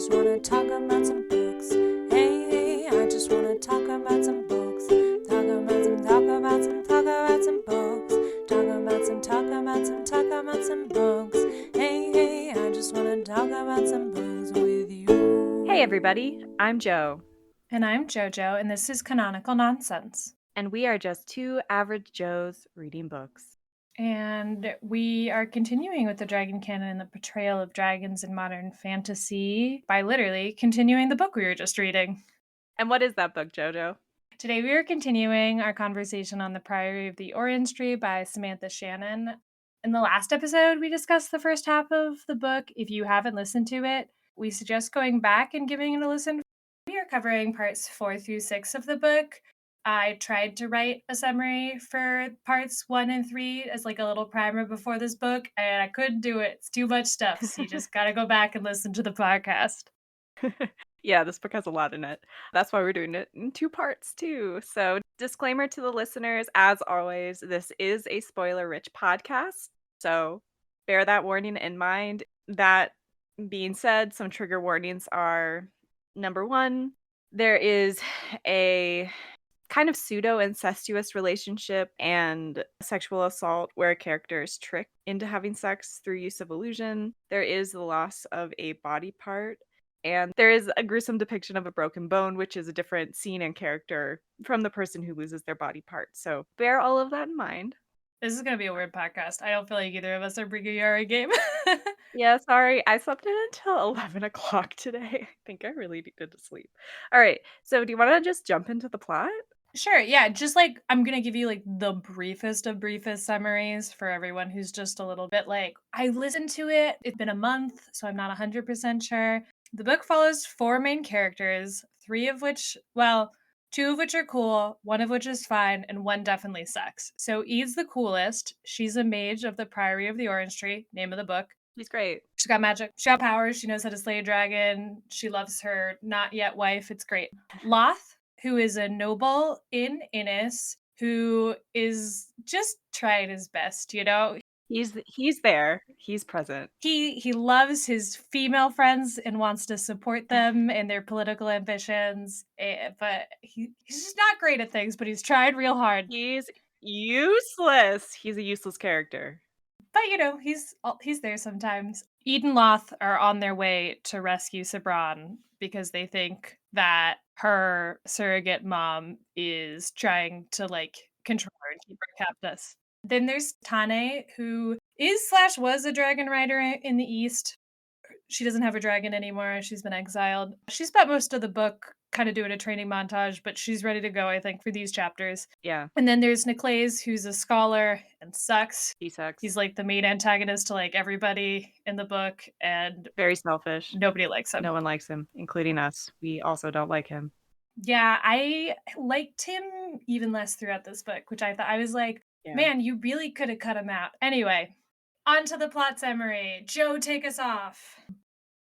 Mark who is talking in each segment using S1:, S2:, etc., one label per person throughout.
S1: just wanna talk about some books. Hey, I just wanna talk about some books. Talk about some books. Talk about some books. Hey, I just wanna talk about some books with you.
S2: Hey everybody, I'm Joe.
S3: And I'm JoJo, and this is Canonical Nonsense.
S2: And we are just two average Joes reading books.
S3: And we are continuing with the Dragon Canon and the portrayal of dragons in modern fantasy by literally continuing the book we were just reading.
S2: And what is that book, JoJo?
S3: Today we are continuing our conversation on the Priory of the Orange Tree by Samantha Shannon. In the last episode, we discussed the first half of the book. If you haven't listened to it, we suggest going back and giving it a listen. We are covering parts 4 through 6 of the book. I tried to write a summary for parts 1 and 3 as like a little primer before this book, and I couldn't do it. It's too much stuff, so you just gotta go back and listen to the podcast.
S2: Yeah, this book has a lot in it. That's why we're doing it in 2 parts too. So, disclaimer to the listeners, as always, this is a spoiler-rich podcast. So, bear that warning in mind. That being said, some trigger warnings are number 1, there is a kind of pseudo-incestuous relationship and sexual assault where a character is tricked into having sex through use of illusion. There is the loss of a body part. And there is a gruesome depiction of a broken bone, which is a different scene and character from the person who loses their body part. So bear all of that in mind.
S3: This is gonna be a weird podcast. I don't feel like either of us are bringing our A game.
S2: Yeah, sorry. I slept in until 11 o'clock today. I think I really needed to sleep. All right. So do you want to just jump into the plot?
S3: Sure, yeah, just like I'm gonna give you like the briefest of briefest summaries for everyone who's just a little bit like, I listened to it, it's been a month, so I'm not 100% sure. The book follows 4 main characters, 3 of which, well, 2 of which are cool, 1 of which is fine, and 1 definitely sucks. So Ede's the coolest. She's a mage of the Priory of the Orange Tree, name of the book.
S2: He's great.
S3: She's got magic. She got powers. She knows how to slay a dragon. She loves her not yet wife. It's great. Loth, who is a noble in Innis, who is just trying his best, you know?
S2: He's there. He's present.
S3: He loves his female friends and wants to support them in their political ambitions, but he's just not great at things, but he's tried real hard.
S2: He's useless. He's a useless character.
S3: But you know, he's there sometimes. Ede and Loth are on their way to rescue Sabran because they think that her surrogate mom is trying to like control her and keep her captive. Then there's Tané, who is/was a dragon rider in the East. She doesn't have a dragon anymore. She's been exiled. She spent most of the book kind of doing a training montage, but she's ready to go, I think, for these chapters.
S2: Yeah.
S3: And then there's Niclays, who's a scholar and sucks.
S2: He sucks.
S3: He's like the main antagonist to like everybody in the book, and
S2: very selfish.
S3: Nobody likes him.
S2: No one likes him, including us. We also don't like him.
S3: Yeah, I liked him even less throughout this book, which I thought, I was like, man, you really could have cut him out. Anyway, on to the plot summary. Joe, take us off.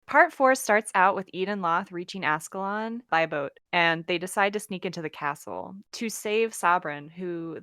S2: Part 4 starts out with Ede and Loth reaching Ascalon by boat, and they decide to sneak into the castle to save Sabran, who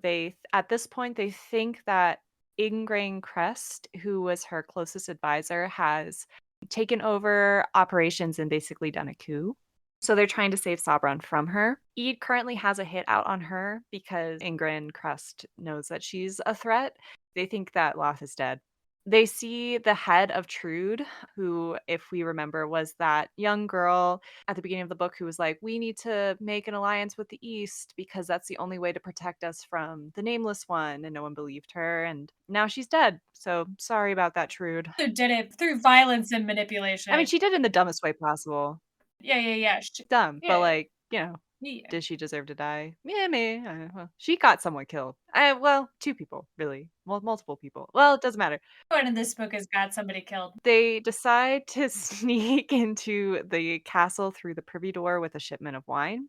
S2: at this point, they think that Ingrain Crest, who was her closest advisor, has taken over operations and basically done a coup. So they're trying to save Sabran from her. Ede currently has a hit out on her because Ingrain Crest knows that she's a threat. They think that Loth is dead. They see the head of Trude, who, if we remember, was that young girl at the beginning of the book who was like, we need to make an alliance with the East because that's the only way to protect us from the Nameless One. And no one believed her. And now she's dead. So sorry about that, Trude.
S3: Who did it through violence and manipulation.
S2: I mean, she did it in the dumbest way possible.
S3: Yeah.
S2: Dumb,
S3: yeah.
S2: But like, you know.
S3: Yeah.
S2: Did she deserve to die? Yeah, maybe. Well, she got someone killed. Well, 2 people, really. Well, multiple people. Well, it doesn't matter.
S3: Everyone in this book has got somebody killed.
S2: They decide to sneak into the castle through the privy door with a shipment of wine.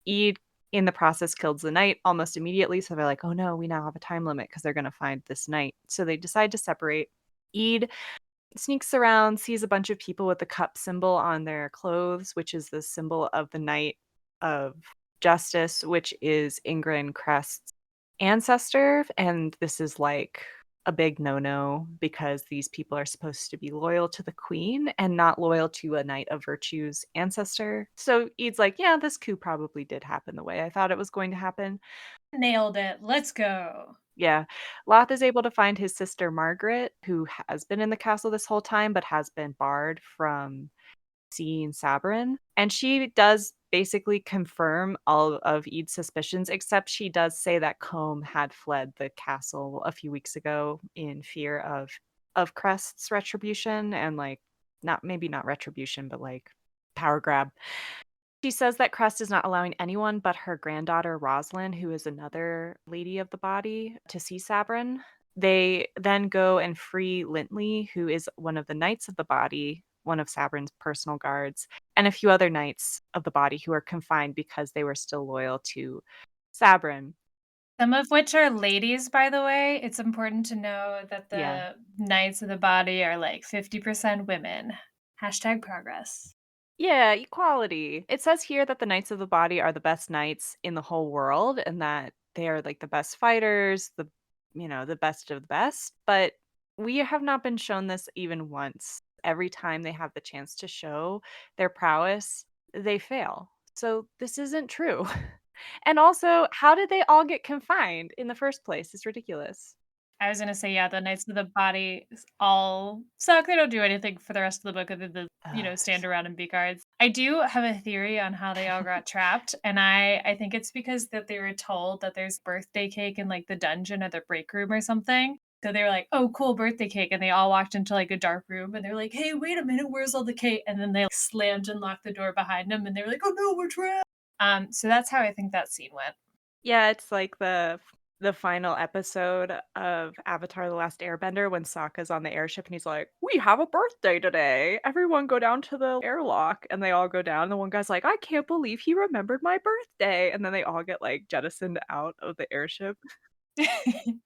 S2: Ede, in the process, kills the knight almost immediately. So they're like, oh no, we now have a time limit because they're going to find this knight. So they decide to separate. Ede sneaks around, sees a bunch of people with the cup symbol on their clothes, which is the symbol of the Knight of Justice, which is Ingrain Crest's ancestor. And this is like a big no-no because these people are supposed to be loyal to the queen and not loyal to a knight of virtue's ancestor. So Ede's like, yeah, this coup probably did happen the way I thought it was going to happen.
S3: Nailed it. Let's go.
S2: Yeah. Loth is able to find his sister Margaret, who has been in the castle this whole time, but has been barred from seeing Sabrin. And she does basically confirm all of Ede's suspicions, except she does say that Combe had fled the castle a few weeks ago in fear of Crest's retribution and like not retribution, but like power grab. She says that Crest is not allowing anyone but her granddaughter Rosalind, who is another lady of the body, to see Sabrin. They then go and free Lintley, who is one of the knights of the body, one of Sabrin's personal guards, and a few other knights of the body who are confined because they were still loyal to Sabrin.
S3: Some of which are ladies, by the way. It's important to know that
S2: Yeah.
S3: the Knights of the Body are like 50% women. Hashtag progress.
S2: Yeah, equality. It says here that the Knights of the Body are the best knights in the whole world and that they are like the best fighters, the best of the best. But we have not been shown this even once. Every time they have the chance to show their prowess, they fail. So this isn't true. And also, how did they all get confined in the first place? It's ridiculous.
S3: I was gonna say, yeah, the Knights of the Body all suck. They don't do anything for the rest of the book other than, stand around and be guards. I do have a theory on how they all got trapped, and I think it's because that they were told that there's birthday cake in like the dungeon or the break room or something. So they were like, "Oh, cool, birthday cake," and they all walked into like a dark room, and they're like, "Hey, wait a minute, where's all the cake?" And then they slammed and locked the door behind them, and they were like, "Oh no, we're trapped." So that's how I think that scene went.
S2: Yeah, it's like the final episode of Avatar: The Last Airbender when Sokka's on the airship and he's like, "We have a birthday today. Everyone go down to the airlock." And they all go down. And the one guy's like, "I can't believe he remembered my birthday." And then they all get like jettisoned out of the airship.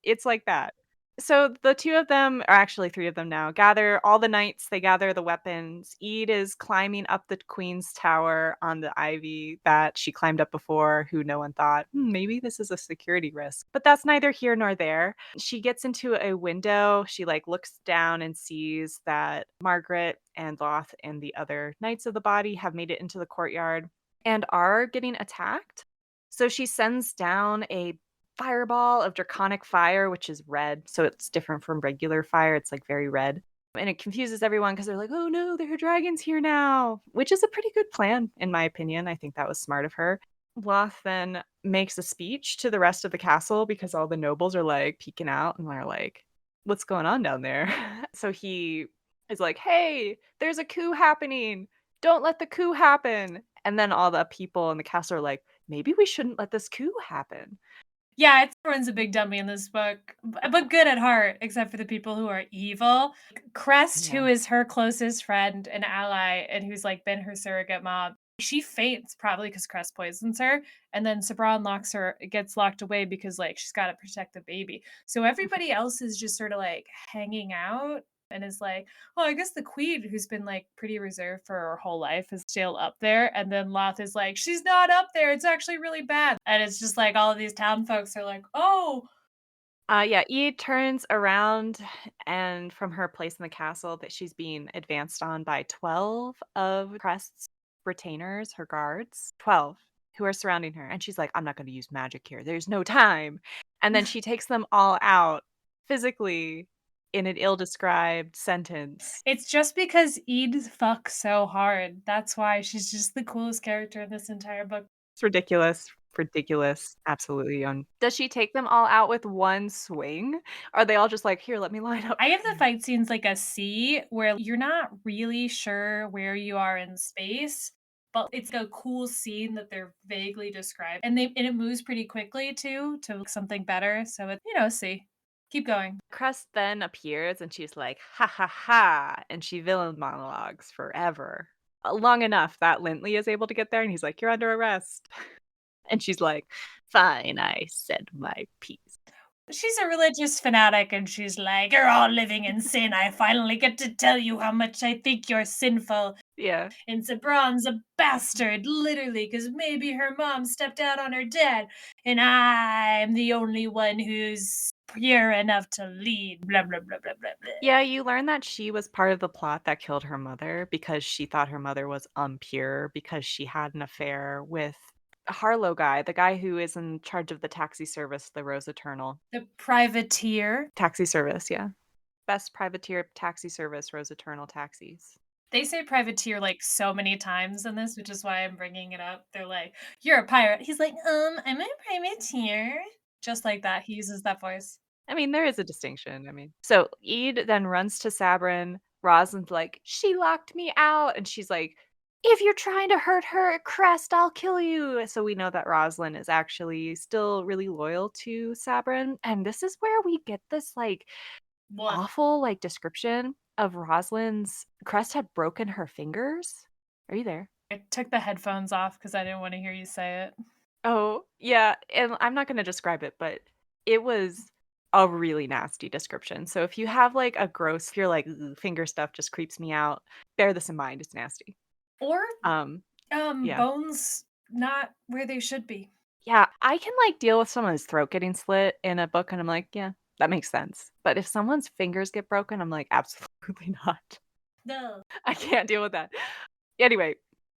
S2: It's like that. So the 2 of them, or actually 3 of them now, gather all the knights, they gather the weapons. Ede is climbing up the queen's tower on the ivy that she climbed up before, who no one thought, maybe this is a security risk. But that's neither here nor there. She gets into a window, she, like, looks down and sees that Margaret and Loth and the other knights of the body have made it into the courtyard and are getting attacked. So she sends down a fireball of draconic fire, which is red, so it's different from regular fire. It's like very red. And it confuses everyone because they're like, oh no, there are dragons here now, which is a pretty good plan, in my opinion. I think that was smart of her. Loth then makes a speech to the rest of the castle because all the nobles are like peeking out and they're like, what's going on down there? So he is like, hey, there's a coup happening. Don't let the coup happen. And then all the people in the castle are like, maybe we shouldn't let this coup happen.
S3: Yeah, everyone's a big dummy in this book, but good at heart, except for the people who are evil. Crest,
S2: Yeah.
S3: who is her closest friend and ally, and who's like been her surrogate mom, she faints probably because Crest poisons her, and then Sabran gets locked away because like she's got to protect the baby. So everybody else is just sort of like hanging out and is like, oh, I guess the queen, who's been like pretty reserved for her whole life, is still up there. And then Loth is like, she's not up there. It's actually really bad. And it's just like all of these town folks are like, oh.
S2: Yeah, Ede turns around and from her place in the castle that she's being advanced on by 12 of Crest's retainers, her guards, 12 who are surrounding her. And she's like, I'm not going to use magic here. There's no time. And then she takes them all out physically in an ill-described sentence.
S3: It's just because Ede fucks so hard. That's why she's just the coolest character in this entire book.
S2: It's ridiculous. Ridiculous. Absolutely. Does she take them all out with one swing? Are they all just like, here, let me line up?
S3: I have the fight scenes like a C where you're not really sure where you are in space, but it's a cool scene that they're vaguely described. And it moves pretty quickly too to something better. So it's C. Keep going.
S2: Crest then appears and she's like, ha ha ha. And she villain monologues forever. Long enough that Lintley is able to get there and he's like, you're under arrest. And she's like, fine, I said my piece.
S3: She's a religious fanatic and she's like, you're all living in sin. I finally get to tell you how much I think you're sinful.
S2: Yeah.
S3: And Sabron's a bastard, literally, because maybe her mom stepped out on her dad, and I'm the only one who's pure enough to lead, blah, blah, blah, blah, blah, blah.
S2: Yeah, you learn that she was part of the plot that killed her mother because she thought her mother was impure because she had an affair with a Harlow guy, the guy who is in charge of the taxi service, the Rose Eternal.
S3: The privateer.
S2: Taxi service, yeah. Best privateer taxi service, Rose Eternal taxis.
S3: They say privateer like so many times in this, which is why I'm bringing it up. They're like, "You're a pirate." He's like, I'm a privateer." Just like that. He uses that voice.
S2: I mean, there is a distinction. I mean, so Ede then runs to Sabrin. Rosalind's like, she locked me out. And she's like, if you're trying to hurt her, Crest, I'll kill you. So we know that Rosalind is actually still really loyal to Sabrin. And this is where we get this like
S3: What?
S2: awful like description of Rosalind's Crest had broken her fingers. Are you there?
S3: I took the headphones off because I didn't want to hear you say it.
S2: Oh, yeah, and I'm not gonna describe it, but it was a really nasty description. So if you have like a gross, if you're like, "Ugh, finger stuff just creeps me out," bear this in mind. It's nasty.
S3: Or
S2: Um, yeah,
S3: bones not where they should be.
S2: yeah, I can like deal with someone's throat getting slit in a book, and I'm like, yeah, that makes sense. But if someone's fingers get broken, I'm like, absolutely not.
S3: No.
S2: I can't deal with that. Anyway,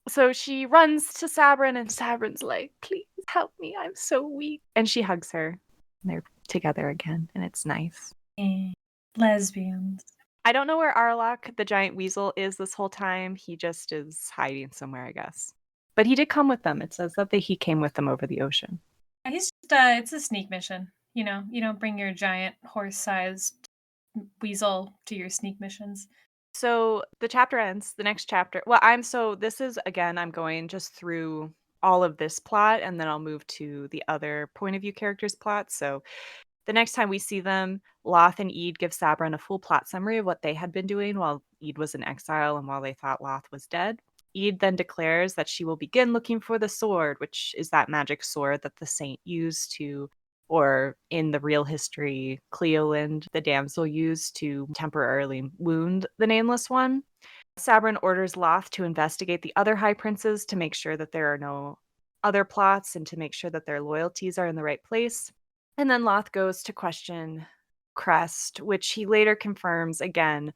S2: so she runs to Sabrin, and Sabrin's like, please help me. I'm so weak. And she hugs her. And they're together again, and it's nice.
S3: Lesbians.
S2: I don't know where Arlok, the giant weasel, is this whole time. He just is hiding somewhere, I guess. But he did come with them. It says that he came with them over the ocean.
S3: He's just, it's a sneak mission. You know, you don't bring your giant horse-sized weasel to your sneak missions.
S2: So the chapter ends. The next chapter. Well, this is, again, I'm going just through all of this plot, and then I'll move to the other point of view characters' plot. So the next time we see them, Loth and Ede give Sabrin a full plot summary of what they had been doing while Ede was in exile and while they thought Loth was dead. Ede then declares that she will begin looking for the sword, which is that magic sword that the saint used to, or in the real history, Cleolind, the damsel, used to temporarily wound the Nameless One. Sabrin orders Loth to investigate the other high princes to make sure that there are no other plots and to make sure that their loyalties are in the right place. And then Loth goes to question Crest, which he later confirms again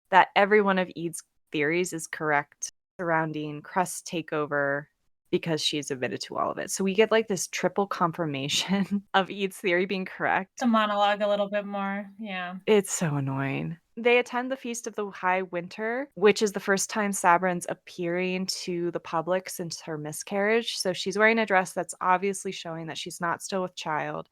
S2: that every one of Ede's theories is correct surrounding Crest's takeover because she's admitted to all of it. So we get like this triple confirmation of Ede's theory being correct.
S3: To monologue a little bit more. Yeah.
S2: It's so annoying. They attend the Feast of the High Winter, which is the first time Sabrin's appearing to the public since her miscarriage. So she's wearing a dress that's obviously showing that she's not still with child.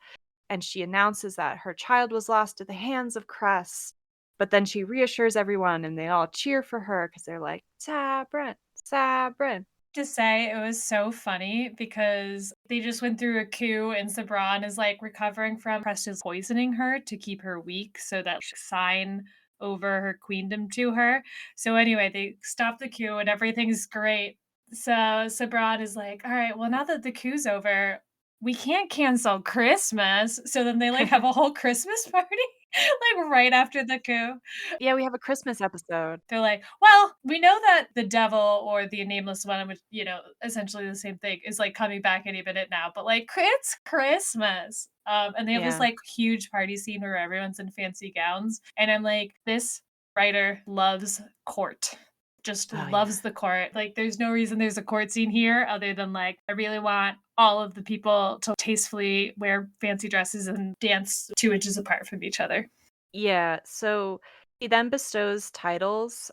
S2: And she announces that her child was lost at the hands of Crest. But then she reassures everyone and they all cheer for her because they're like, Sabrin, Sabrin.
S3: To say it was so funny because they just went through a coup and Sabran is like recovering from Crest is poisoning her to keep her weak so that she sign over her queendom to her. So anyway, they stop the coup and everything's great. So Sabran is like, all right, well now that the coup's over, we can't cancel Christmas. So then they like have a whole Christmas party like right after the coup.
S2: Yeah, we have a Christmas episode.
S3: They're like, well, we know that the devil or the nameless one, which, you know, essentially the same thing, is like coming back any minute now, but like it's Christmas. And they have this
S2: Yeah.
S3: like huge party scene where everyone's in fancy gowns. And I'm like, this writer loves court. Just
S2: Oh,
S3: loves the court. Like, there's no reason there's a court scene here other than like, I really want all of the people to tastefully wear fancy dresses and dance 2 inches apart from each other.
S2: Yeah, so he then bestows titles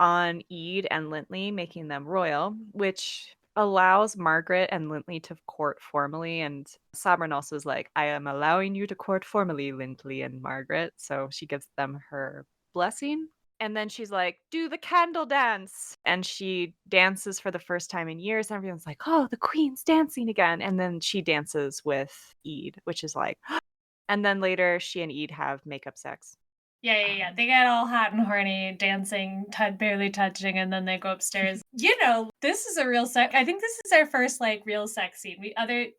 S2: on Ede and Lintley, making them royal, which allows Margaret and Lintley to court formally. And Sabrin also is like, I am allowing you to court formally, Lintley and Margaret. So she gives them her blessing. And then she's like, do the candle dance. And she dances for the first time in years. And everyone's like, oh, the queen's dancing again. And then she dances with Ede, which is like, and then later she and Ede have makeup sex.
S3: Yeah. They get all hot and horny, dancing, barely touching, and then they go upstairs. You know, this is a real sex. I think this is our first like real sex scene.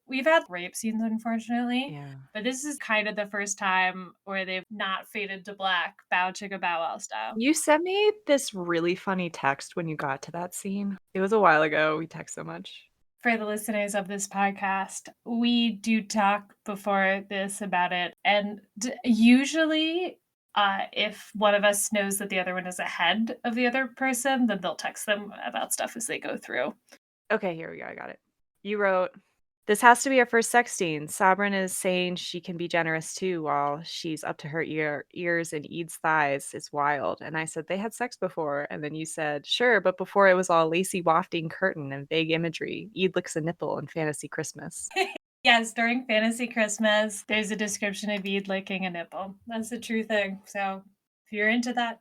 S3: We've had rape scenes, unfortunately,
S2: Yeah.
S3: but this is kind of the first time where they've not faded to black, bow chicka bow wow style.
S2: You sent me this really funny text when you got to that scene. It was a while ago. We text so much.
S3: For the listeners of this podcast, we do talk before this about it. And usually, if one of us knows that the other one is ahead of the other person, then they'll text them about stuff as they go through.
S2: Okay, here we go. I got it. You wrote, "This has to be our first sex scene. Sabrin is saying she can be generous too while she's up to her ears in Eid's thighs. It's wild." And I said, "They had sex before." And then you said, "Sure, but before it was all lacy wafting curtain and vague imagery. Eid licks a nipple in Fantasy Christmas."
S3: Yes, during Fantasy Christmas, there's a description of Eid licking a nipple. That's a true thing. So if you're into that,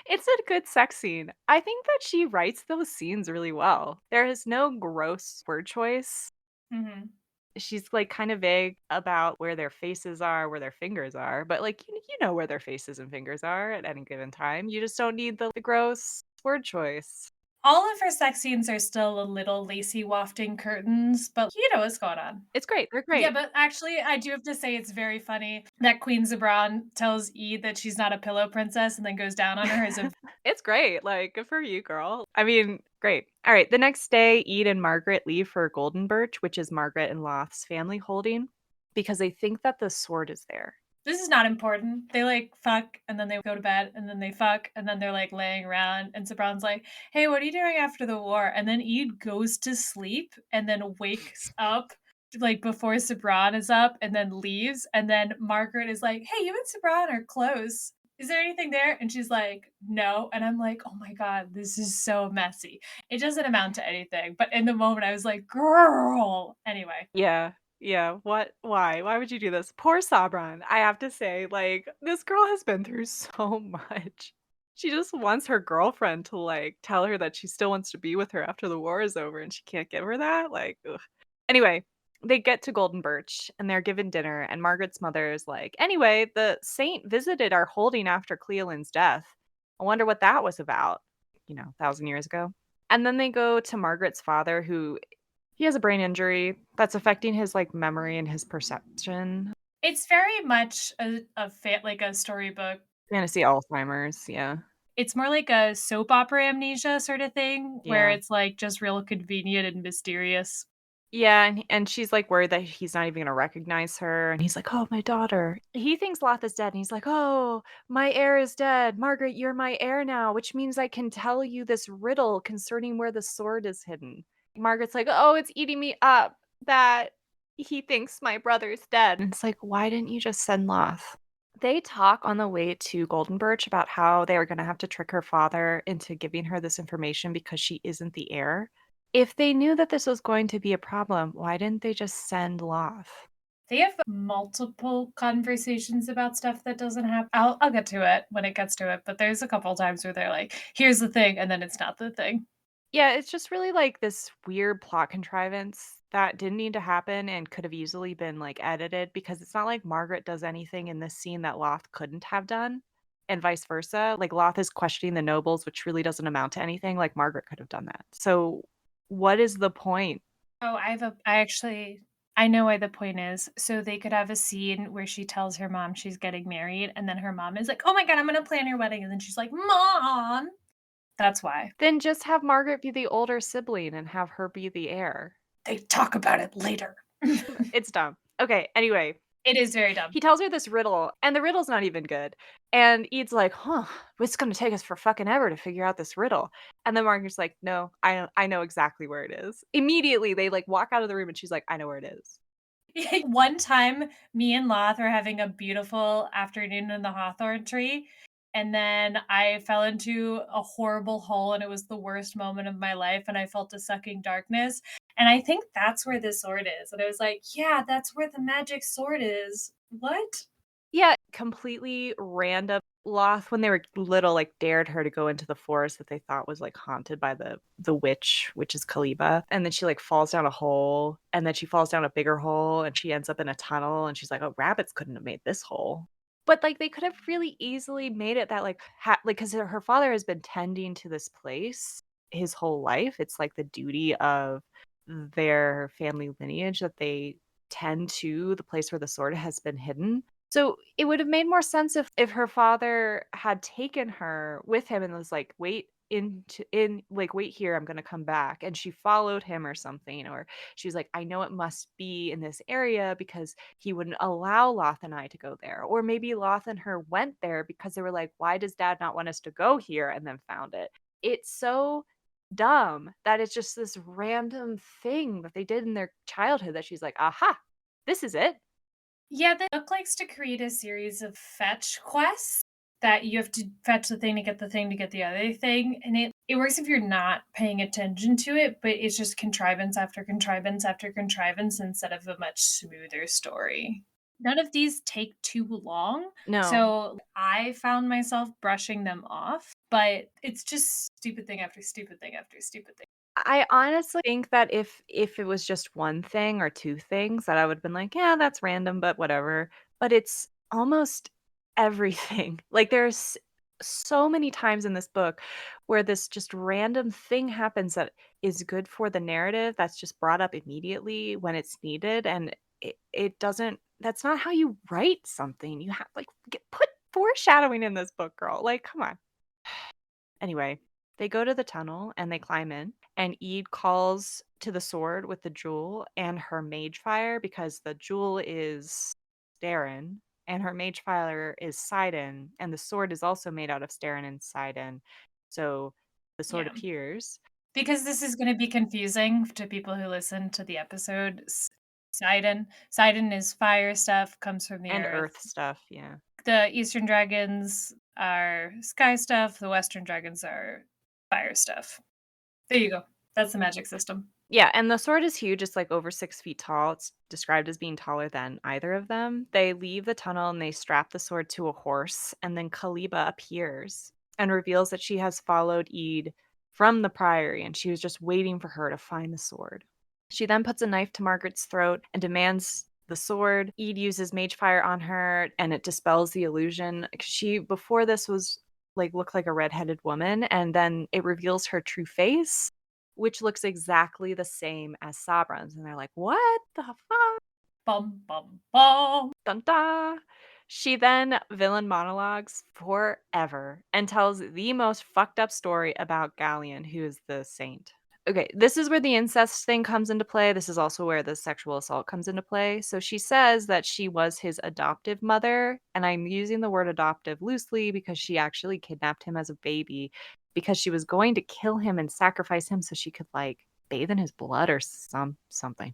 S2: It's a good sex scene. I think that she writes those scenes really well. There is no gross word choice.
S3: mhm.
S2: She's, like, kind of vague about where their faces are, where their fingers are, but, like, you know where their faces and fingers are at any given time. You just don't need the gross word choice.
S3: All of her sex scenes are still a little lacy wafting curtains, but you know what's going on.
S2: It's great, they're
S3: Yeah,
S2: great.
S3: but actually, I do have to say it's very funny that Queen Zabran tells Eid that she's not a pillow princess and then goes down on her as a
S2: It's great, like, good for you, girl. I mean, great. Alright, the next day, Ede and Margaret leave for Golden Birch, which is Margaret and Loth's family holding, because they think that the sword is there.
S3: this is not important. They like fuck and then they go to bed and then they fuck and then they're like laying around and Zabran's like, "Hey, what are you doing after the war?" And then Eid goes to sleep and then wakes up like before Sabran is up and then leaves and then Margaret is like, "Hey, you and Sabran are close. Is there anything there?" And she's like, "No." And I'm like, "Oh my god, this is so messy." It doesn't amount to anything, but in the moment I was like, "Girl." Anyway,
S2: Yeah. Yeah. What? Why? Why would you do this? Poor Sabran. I have to say, like, this girl has been through so much. She just wants her girlfriend to, like, tell her that she still wants to be with her after the war is over, and she can't give her that? Like, ugh. Anyway, they get to Golden Birch, and they're given dinner, and Margaret's mother is like, "Anyway, the saint visited our holding after Cleolin's death. I wonder what that was about, 1,000 years ago." And then they go to Margaret's father, who he has a brain injury that's affecting his, like, memory and his perception.
S3: it's very much like a storybook.
S2: Fantasy Alzheimer's, yeah.
S3: It's more like a soap opera amnesia sort of thing where
S2: Yeah.
S3: it's, like, just real convenient and mysterious.
S2: Yeah, and she's, like, worried that he's not even gonna recognize her, and he's like, "Oh, my daughter." He thinks Loth is dead, and he's like, "Oh, my heir is dead. Margaret, you're my heir now, which means I can tell you this riddle concerning where the sword is hidden." Margaret's like, "Oh, it's eating me up that he thinks my brother's dead." And it's like, "Why didn't you just send Loth?" They talk on the way to Golden Birch about how they are gonna have to trick her father into giving her this information because she isn't the heir. If they knew that this was going to be a problem, why didn't they just send Loth?
S3: They have multiple conversations about stuff that doesn't happen. I'll get to it when it gets to it, but there's a couple times where they're like, "Here's the thing," and then it's not the thing.
S2: Yeah, it's just really like this weird plot contrivance that didn't need to happen and could have easily been like edited because it's not like Margaret does anything in this scene that Loth couldn't have done, and vice versa. Like Loth is questioning the nobles, which really doesn't amount to anything. Like Margaret could have done that. So, what is the point?
S3: Oh, I know why the point is. So they could have a scene where she tells her mom she's getting married, and then her mom is like, "Oh my god, I'm gonna plan your wedding," and then she's like, "Mom." That's why.
S2: Then just have Margaret be the older sibling and have her be the heir.
S3: They talk about it later.
S2: It's dumb. Okay, anyway,
S3: It is very dumb.
S2: he tells her this riddle, and the riddle's not even good. And Ede's like, "Huh, it's gonna take us for fucking ever to figure out this riddle." And then Margaret's like, "No, I know exactly where it is." Immediately, they like walk out of the room, and she's like, "I know where it is."
S3: One time, me and Loth were having a beautiful afternoon in the hawthorn tree, and then I fell into a horrible hole, and it was the worst moment of my life, and I felt a sucking darkness. And I think that's where the sword is. And I was like, yeah, that's where the magic sword is. What?
S2: Yeah, completely random. Loth, when they were little, like dared her to go into the forest that they thought was like haunted by the witch, which is Kalyba. And then she like falls down a hole, and then she falls down a bigger hole, and she ends up in a tunnel. And she's like, "Oh, rabbits couldn't have made this hole." But like they could have really easily made it that like like because her father has been tending to this place his whole life. It's like the duty of their family lineage that they tend to the place where the sword has been hidden. So it would have made more sense if her father had taken her with him and was like, "Wait wait here, I'm gonna come back. And she followed him or something, or she was like, I know it must be in this area because he wouldn't allow Loth and I to go there. Or maybe Loth and her went there because they were like, why does dad not want us to go here? And then found it. It's so dumb that it's just this random thing that they did in their childhood that she's like, aha, this is it.
S3: Yeah, the book likes to create a series of fetch quests that you have to fetch the thing to get the thing to get the other thing. And it works if you're not paying attention to it, but it's just contrivance after contrivance after contrivance instead of a much smoother story. None of these take too long.
S2: No.
S3: So I found myself brushing them off, but it's just stupid thing after stupid thing after stupid thing.
S2: I honestly think that if it was just one thing or two things that I would've been like, "Yeah, that's random, but whatever." But it's almost everything. Like, there's so many times in this book where this just random thing happens that is good for the narrative that's just brought up immediately when it's needed, and it doesn't that's not how you write something. You have like, put foreshadowing in this book, girl. Like, come on. Anyway, they go to the tunnel and they climb in, and Ede calls to the sword with the jewel and her mage fire because the jewel is Starin and her mage fire is Sidon, and the sword is also made out of Starin and Sidon. So the sword
S3: Yeah.
S2: appears.
S3: Because this is gonna be confusing to people who listen to the episode. Sidon is fire stuff, comes from the
S2: And
S3: earth.
S2: earth stuff, yeah.
S3: The eastern dragons are sky stuff, the western dragons are fire stuff. There you go. That's the magic system.
S2: Yeah, and the sword is huge. It's like over 6 feet tall. It's described as being taller than either of them. They leave the tunnel and they strap the sword to a horse, and then Kalyba appears and reveals that she has followed Ede from the Priory, and she was just waiting for her to find the sword. She then puts a knife to Margaret's throat and demands the sword. Ede uses mage fire on her, and it dispels the illusion. She before this was like looked like a redheaded woman, and then it reveals her true face, which looks exactly the same as Sabran's. And they're like, what the fuck?
S3: Bum bum bum.
S2: Dun da. She then villain monologues forever and tells the most fucked up story about Galleon, who is the saint. Okay, this is where the incest thing comes into play. This is also where the sexual assault comes into play. So she says that she was his adoptive mother, and I'm using the word adoptive loosely because she actually kidnapped him as a baby because she was going to kill him and sacrifice him so she could like bathe in his blood or something.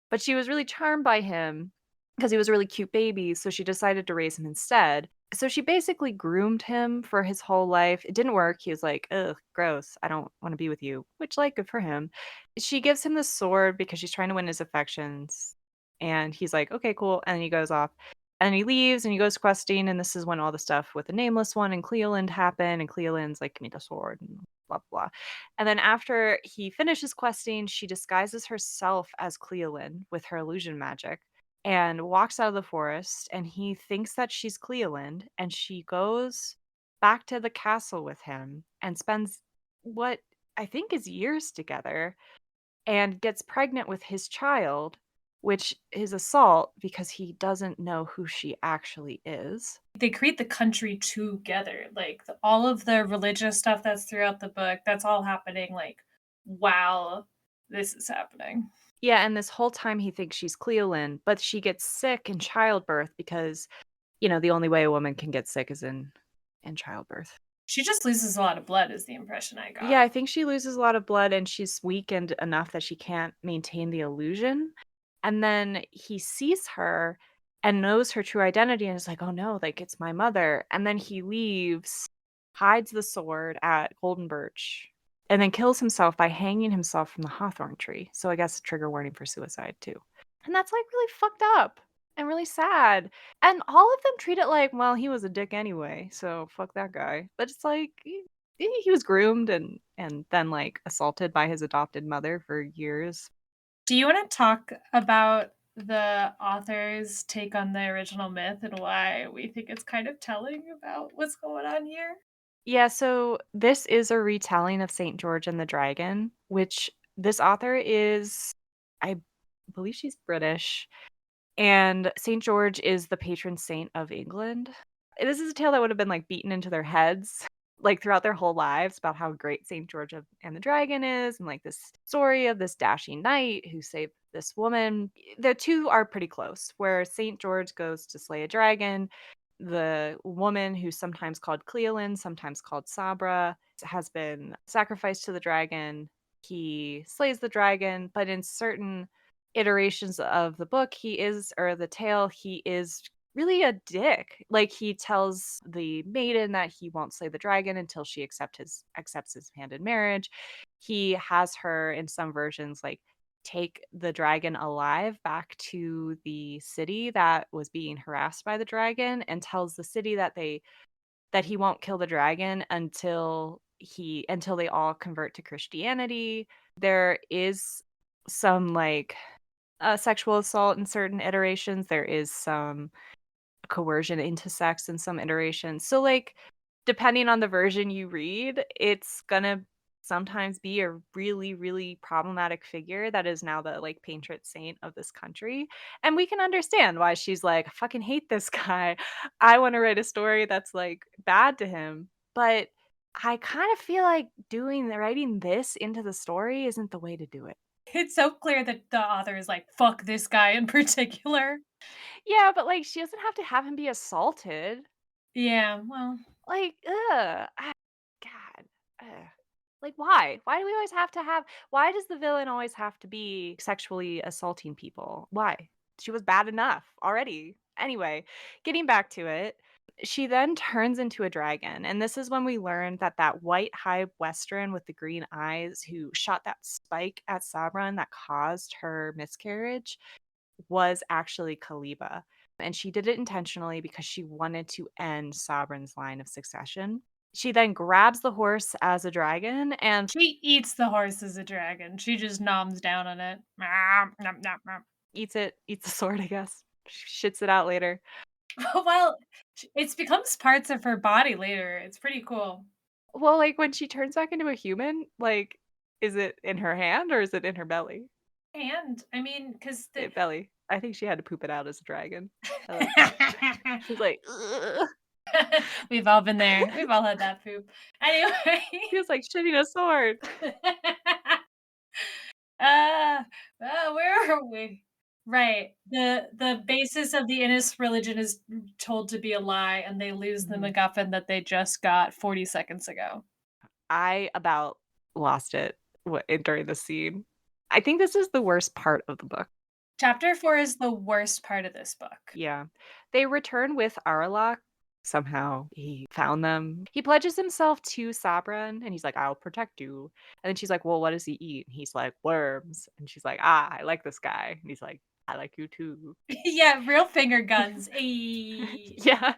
S2: But she was really charmed by him because he was a really cute baby, so she decided to raise him instead. So she basically groomed him for his whole life. It didn't work. He was like, ugh, gross. I don't want to be with you, which, like, good for him. She gives him the sword because she's trying to win his affections. And he's like, okay, cool. And he goes off. And he leaves and he goes questing. And this is when all the stuff with the Nameless One and Cleoland happen. And Cleoland's like, give me the sword and blah, blah. And then after he finishes questing, she disguises herself as Cleoland with her illusion magic and walks out of the forest, and he thinks that she's Cleoland, and she goes back to the castle with him and spends what I think is years together and gets pregnant with his child, which is assault because he doesn't know who she actually is.
S3: They create the country together. Like all of the religious stuff that's throughout the book, that's all happening like while this is happening.
S2: Yeah, and this whole time he thinks she's Cleoland, but she gets sick in childbirth because, the only way a woman can get sick is in childbirth.
S3: She just loses a lot of blood is the impression I got.
S2: Yeah, I think she loses a lot of blood and she's weakened enough that she can't maintain the illusion. And then he sees her and knows her true identity and is like, oh no, like it's my mother. And then he leaves, hides the sword at Golden Birch, and then kills himself by hanging himself from the hawthorn tree. So I guess a trigger warning for suicide too. And that's like really fucked up and really sad. And all of them treat it like, well, he was a dick anyway, so fuck that guy. But it's like he was groomed and then like assaulted by his adopted mother for years.
S3: Do you want to talk about the author's take on the original myth and why we think it's kind of telling about what's going on here?
S2: Yeah, so this is a retelling of St. George and the Dragon, which this author is, I believe she's British, and St. George is the patron saint of England. This is a tale that would have been like beaten into their heads like throughout their whole lives about how great St. George and the Dragon is, and like this story of this dashing knight who saved this woman. The two are pretty close, where St. George goes to slay a dragon. The woman, who's sometimes called Cleolin, sometimes called Sabra, has been sacrificed to the dragon. He slays the dragon, but in certain iterations of the book, or the tale, he is really a dick. Like, he tells the maiden that he won't slay the dragon until she accepts his hand in marriage. He has her, in some versions, like, take the dragon alive back to the city that was being harassed by the dragon, and tells the city that he won't kill the dragon until they all convert to Christianity. There is some, like, sexual assault in certain iterations. There is some coercion into sex in some iterations. So, like, depending on the version you read, it's gonna sometimes be a really, really problematic figure that is now the, like, patron saint of this country. And we can understand why she's like, "I fucking hate this guy. I wanna write a story that's, like, bad to him." But I kind of feel like writing this into the story isn't the way to do it.
S3: It's so clear that the author is like, "Fuck this guy in particular."
S2: Yeah, but, like, she doesn't have to have him be assaulted.
S3: Yeah, well,
S2: Like, ugh, God, ugh. Like, why? Why do we always have to have why does the villain always have to be sexually assaulting people? Why? She was bad enough already. Anyway, getting back to it, she then turns into a dragon, and this is when we learn that that white high western with the green eyes who shot that spike at Sabran that caused her miscarriage was actually Kalyba, and she did it intentionally because she wanted to end Sabran's line of succession. She then grabs the horse as a dragon and
S3: she eats the horse as a dragon. She just noms down on it. Nom, nom, nom, nom.
S2: eats the sword, I guess. Shits it out later.
S3: Well, it becomes parts of her body later. It's pretty cool.
S2: Well, like, when she turns back into a human, like, is it in her hand or is it in her belly?
S3: And I mean, because the
S2: Belly. I think she had to poop it out as a dragon. I like that. She's like, "Ugh."
S3: we've all been there. We've all had that poop. Anyway.
S2: Feels like shitting a sword.
S3: uh, where are we? Right. The basis of the Innis religion is told to be a lie, and they lose the
S2: Mhm.
S3: MacGuffin that they just got 40 seconds ago.
S2: I about lost it during the scene. I think this is the worst part of the book.
S3: Chapter 4 is the worst part of this book.
S2: Yeah. They return with Aralak. Somehow he found them. He pledges himself to Sabran and he's like, I'll protect you. And then she's like, well, what does he eat? And he's like, worms. And she's like, I like this guy. And he's like, I like you too.
S3: Yeah, real finger guns. Ayy.
S2: Yeah.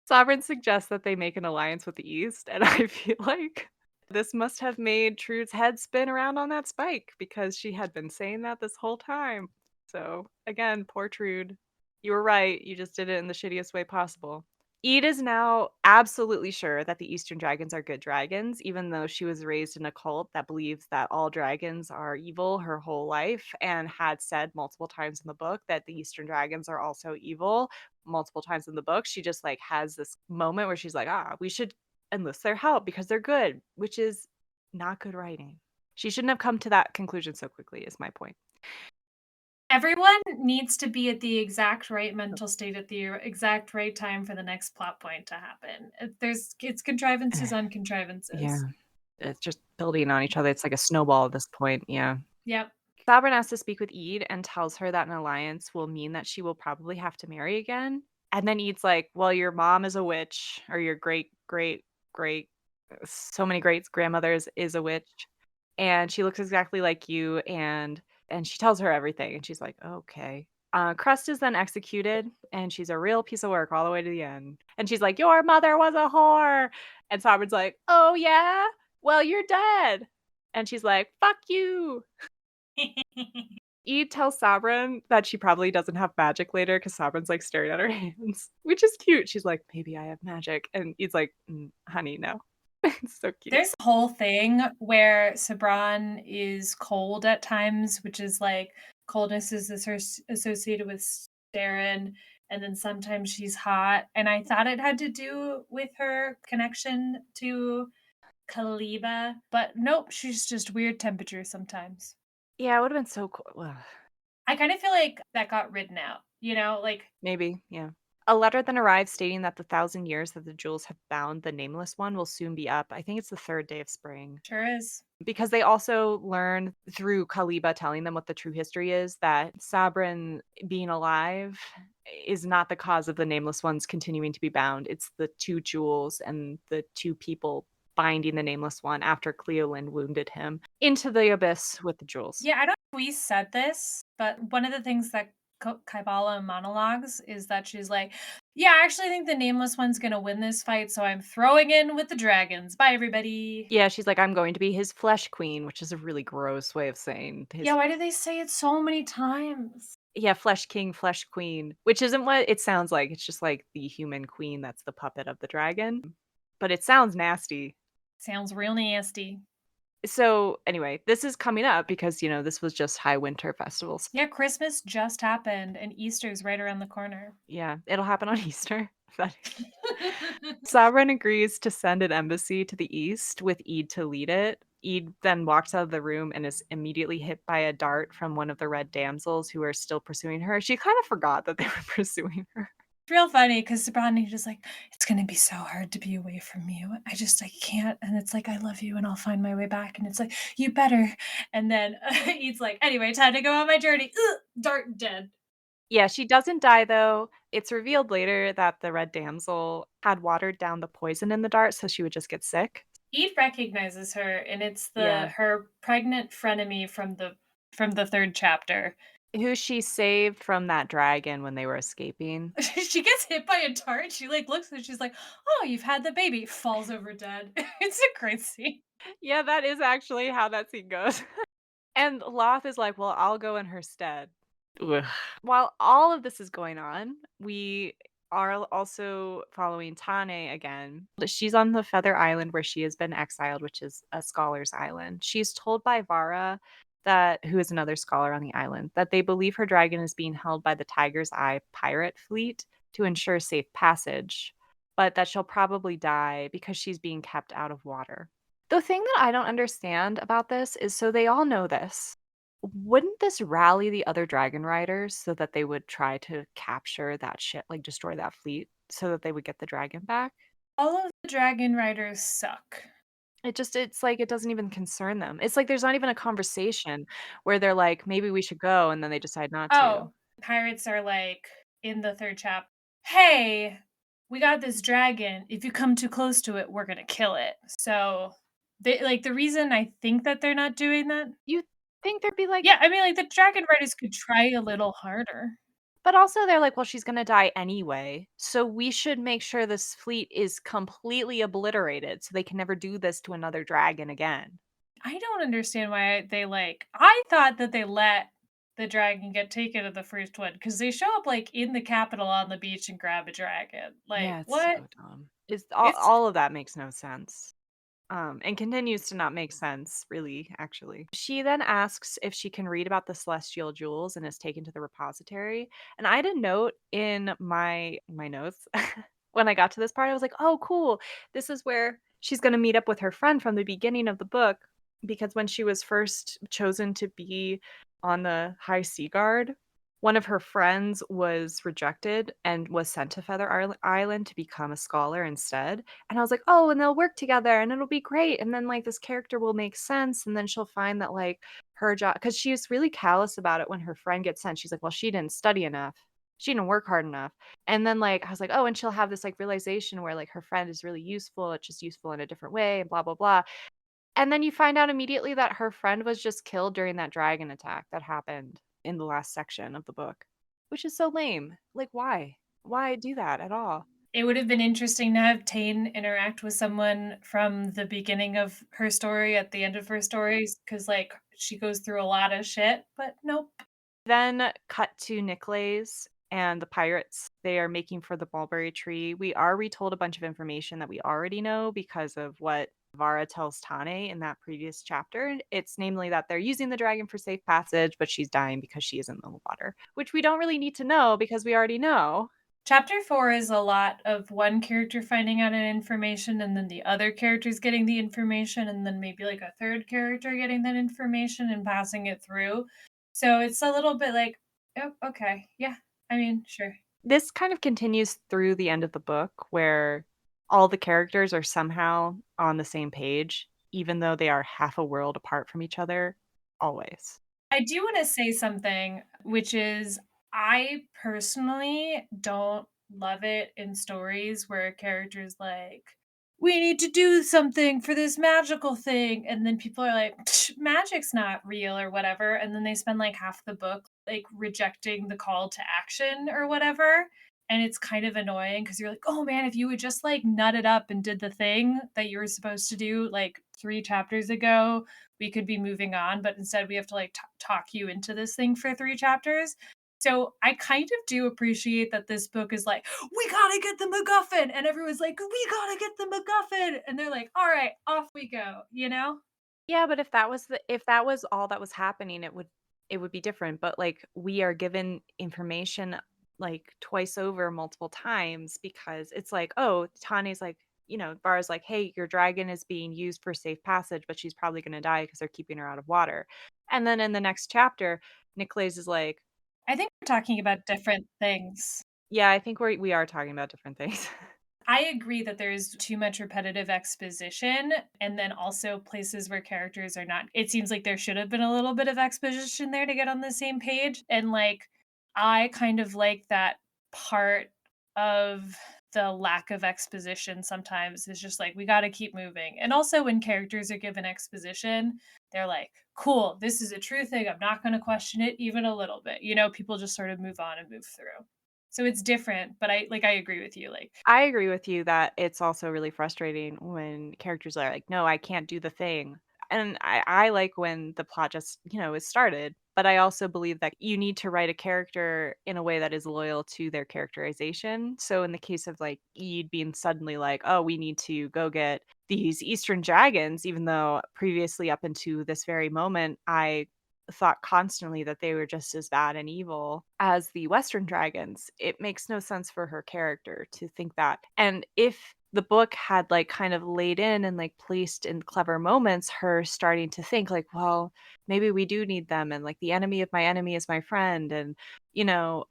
S2: Sabran suggests that they make an alliance with the East. And I feel like this must have made Trude's head spin around on that spike because she had been saying that this whole time. So, again, poor Trude. You were right. You just did it in the shittiest way possible. Ede is now absolutely sure that the Eastern dragons are good dragons, even though she was raised in a cult that believes that all dragons are evil her whole life and had said multiple times in the book that the Eastern dragons are also evil multiple times in the book. She just like has this moment where she's like, we should enlist their help because they're good, which is not good writing. She shouldn't have come to that conclusion so quickly, is my point.
S3: Everyone needs to be at the exact right mental state at the exact right time for the next plot point to happen. It's contrivances on contrivances.
S2: Yeah. It's just building on each other. It's like a snowball at this point. Yeah.
S3: Yep.
S2: Sabrin asks to speak with Ede and tells her that an alliance will mean that she will probably have to marry again. And then Ede's like, well, your mom is a witch, or your great, so many great grandmothers is a witch. And she looks exactly like you. And she tells her everything. And she's like, okay. Crust is then executed, and she's a real piece of work all the way to the end. And she's like, your mother was a whore. And Sabrin's like, oh, yeah? Well, you're dead. And she's like, fuck you. Ede tells Sabrin that she probably doesn't have magic later because Sabrin's like staring at her hands, which is cute. She's like, maybe I have magic. And Ede's like, honey, no. It's so cute.
S3: There's a whole thing where Sabran is cold at times, which is like coldness is associated with Darren, and then sometimes she's hot. And I thought it had to do with her connection to Kalyba, but nope, she's just weird temperature sometimes.
S2: Yeah, it would have been so cool. Ugh,
S3: I kind of feel like that got written out, you know, like
S2: maybe, yeah. A letter then arrives stating that the 1,000 years that the jewels have bound the Nameless One will soon be up. I think it's the third day of spring.
S3: sure is.
S2: Because they also learn through Kalyba telling them what the true history is, that Sabrin being alive is not the cause of the Nameless Ones continuing to be bound. It's the two jewels and the two people binding the Nameless One after Cleolin wounded him into the abyss with the jewels.
S3: Yeah, I don't know if we said this, but one of the things that Kybala monologues is that she's like, yeah, I actually think the Nameless One's gonna win this fight, so I'm throwing in with the dragons. Bye, everybody.
S2: Yeah, she's like, I'm going to be his flesh queen, which is a really gross way of saying
S3: Yeah,
S2: his.
S3: why do they say it so many times?
S2: Yeah, flesh king, flesh queen, which isn't what it sounds like. It's just like the human queen that's the puppet of the dragon. But it sounds nasty.
S3: Sounds real nasty.
S2: So anyway, this is coming up because, this was just High Winter festivals.
S3: Yeah, Christmas just happened and Easter's right around the corner.
S2: Yeah, it'll happen on Easter. But Sovereign agrees to send an embassy to the east with Eid to lead it. Eid then walks out of the room and is immediately hit by a dart from one of the red damsels who are still pursuing her. She kind of forgot that they were pursuing her.
S3: It's real funny because Sabrina just like, it's gonna be so hard to be away from you. I can't. And it's like, I love you and I'll find my way back. And it's like, you better. And then Eid's like, anyway, time to go on my journey. Ugh, dart dead.
S2: Yeah, she doesn't die though. It's revealed later that the red damsel had watered down the poison in the dart so she would just get sick.
S3: Eid recognizes her, and it's
S2: Yeah.
S3: her pregnant frenemy from the third chapter.
S2: Who she saved from that dragon when they were escaping.
S3: She gets hit by a dart. She like looks and she's like, "Oh, you've had the baby." Falls over dead. It's a great scene.
S2: Yeah, that is actually how that scene goes. And Loth is like, "Well, I'll go in her stead." Ugh. While all of this is going on, we are also following Tané again. She's on the Feather Island where she has been exiled, which is a scholar's island. She's told by Vara who is another scholar on the island, that they believe her dragon is being held by the Tiger's Eye pirate fleet to ensure safe passage, but that she'll probably die because she's being kept out of water. The thing that I don't understand about this is, so they all know this. Wouldn't this rally the other dragon riders so that they would try to capture that ship, like destroy that fleet, so that they would get the dragon back?
S3: All of the dragon riders suck.
S2: It's like it doesn't even concern them. It's like there's not even a conversation where they're like, maybe we should go, and then they decide not to.
S3: Oh, pirates are like in the third chapter. Hey, we got this dragon. If you come too close to it, we're gonna kill it. So, they like the reason I think that they're not doing that.
S2: You think there'd be like,
S3: Yeah, I mean, like the dragon riders could try a little harder.
S2: but also they're like, well, she's gonna die anyway, so we should make sure this fleet is completely obliterated so they can never do this to another dragon again.
S3: I don't understand why they like. I thought that they let the dragon get taken to the first one because they show up like in the capital on the beach and grab a dragon. Like
S2: Yeah, it's
S3: what?
S2: so dumb. It's
S3: It's
S2: all of that makes no sense. And continues to not make sense, really, actually. She then asks if she can read about the celestial jewels and is taken to the repository. And I had a note in my notes when I got to this part. I was like, "Oh, cool! This is where she's going to meet up with her friend from the beginning of the book." Because when she was first chosen to be on the High Sea Guard, one of her friends was rejected and was sent to Island to become a scholar instead. And I was like, "Oh, and they'll work together and it'll be great. And then like this character will make sense. And then she'll find that like her job, because she was really callous about it when her friend gets sent. She's like, well, she didn't study enough. She didn't work hard enough." And then like I was like, oh, and she'll have this like realization where like her friend is really useful. It's just useful in a different way and blah, blah, blah. And then you find out immediately that her friend was just killed during that dragon attack that happened in the last section of the book, which is so lame. Like, why? Why do that at all?
S3: It would have been interesting to have Tane interact with someone from the beginning of her story at the end of her stories because like she goes through a lot of shit, but nope.
S2: Then cut to Niclays and the pirates. They are making for the mulberry tree. We are retold a bunch of information that we already know because of what Vara tells Tané in that previous chapter. It's namely that they're using the dragon for safe passage, but she's dying because she is in the water, which we don't really need to know because we already know.
S3: Chapter 4 is a lot of one character finding out an information and then the other characters getting the information and then maybe like a third character getting that information and passing it through. So it's a little bit like, oh, okay, yeah, I mean, sure.
S2: This kind of continues through the end of the book where all the characters are somehow on the same page, even though they are half a world apart from each other, always.
S3: I do want to say something, which is I personally don't love it in stories where characters like, we need to do something for this magical thing. And then people are like, "Psh, magic's not real or whatever. And then they spend like half the book like rejecting the call to action or whatever. And it's kind of annoying because you're like, oh man, if you would just like nut it up and did the thing that you were supposed to do like 3 chapters ago, we could be moving on, but instead we have to like talk you into this thing for 3 chapters. So I kind of do appreciate that this book is like, we gotta get the MacGuffin, and everyone's like, we gotta get the MacGuffin, and they're like, all right, off we go, you know?
S2: Yeah, but if that was all that was happening, it would be different, but, like, we are given information, like, twice over multiple times because it's like, oh, Tane's like Vara's like, "Hey, your dragon is being used for safe passage, but she's probably gonna die because 'cause they're keeping her out of water." And then in the next chapter, Niclays is like,
S3: I think we're talking about different things.
S2: "Yeah, I think we are talking about different things."
S3: I agree that there's too much repetitive exposition, and then also places where characters are not. It seems like there should have been a little bit of exposition there to get on the same page. And like, I kind of like that part of the lack of exposition sometimes is just like, we got to keep moving. And also, when characters are given exposition, they're like, cool, this is a true thing. I'm not going to question it even a little bit. People just sort of move on and move through. So it's different, but I agree with you. Like,
S2: I agree with you that it's also really frustrating when characters are like, "No, I can't do the thing." And I like when the plot just, is started, but I also believe that you need to write a character in a way that is loyal to their characterization. So in the case of like Eid being suddenly like, "Oh, we need to go get these Eastern dragons," even though previously up into this very moment, I thought constantly that they were just as bad and evil as the Western dragons. It makes no sense for her character to think that. And if the book had like kind of laid in and like placed in clever moments her starting to think like, well, maybe we do need them, and like the enemy of my enemy is my friend, and you know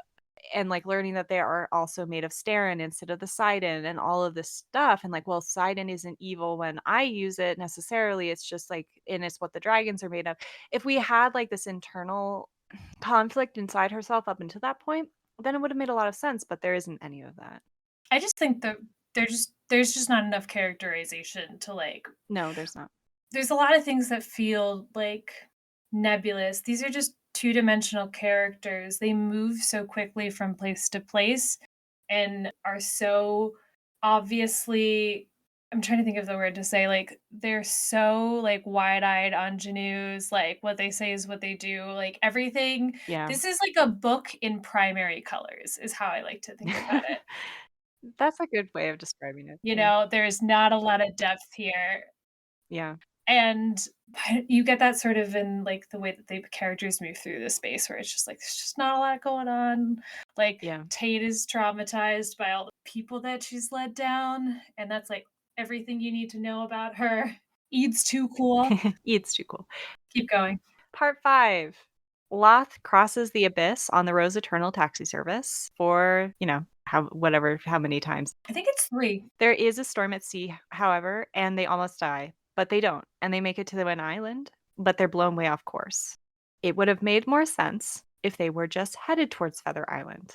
S2: and like learning that they are also made of Staren instead of the Sidon and all of this stuff, and like, well, Sidon isn't evil when I use it necessarily, it's just like, and it's what the dragons are made of. If we had like this internal conflict inside herself up until that point, then it would have made a lot of sense, but there isn't any of that.
S3: I just think that there's just not enough characterization to like
S2: No, there's not.
S3: there's a lot of things that feel like nebulous. These are just two-dimensional characters. They move so quickly from place to place and are so obviously, I'm trying to think of the word to say, like they're so like wide-eyed ingenues, like what they say is what they do, like everything.
S2: Yeah.
S3: This is like a book in primary colors is how I like to think about it.
S2: That's a good way of describing it. Yeah.
S3: There's not a lot of depth here.
S2: Yeah.
S3: And you get that sort of in, like, the way that the characters move through the space where it's just like, there's just not a lot going on. Like,
S2: Yeah.
S3: Tate is traumatized by all the people that she's led down, and that's, like, everything you need to know about her. Eid's too cool.
S2: It's too cool.
S3: Keep going.
S2: Part 5. Loth crosses the abyss on the Rose Eternal taxi service for, how many times.
S3: I think it's 3.
S2: There is a storm at sea, however, and they almost die, but they don't, and they make it to the one island, but they're blown way off course. It would have made more sense if they were just headed towards Feather Island,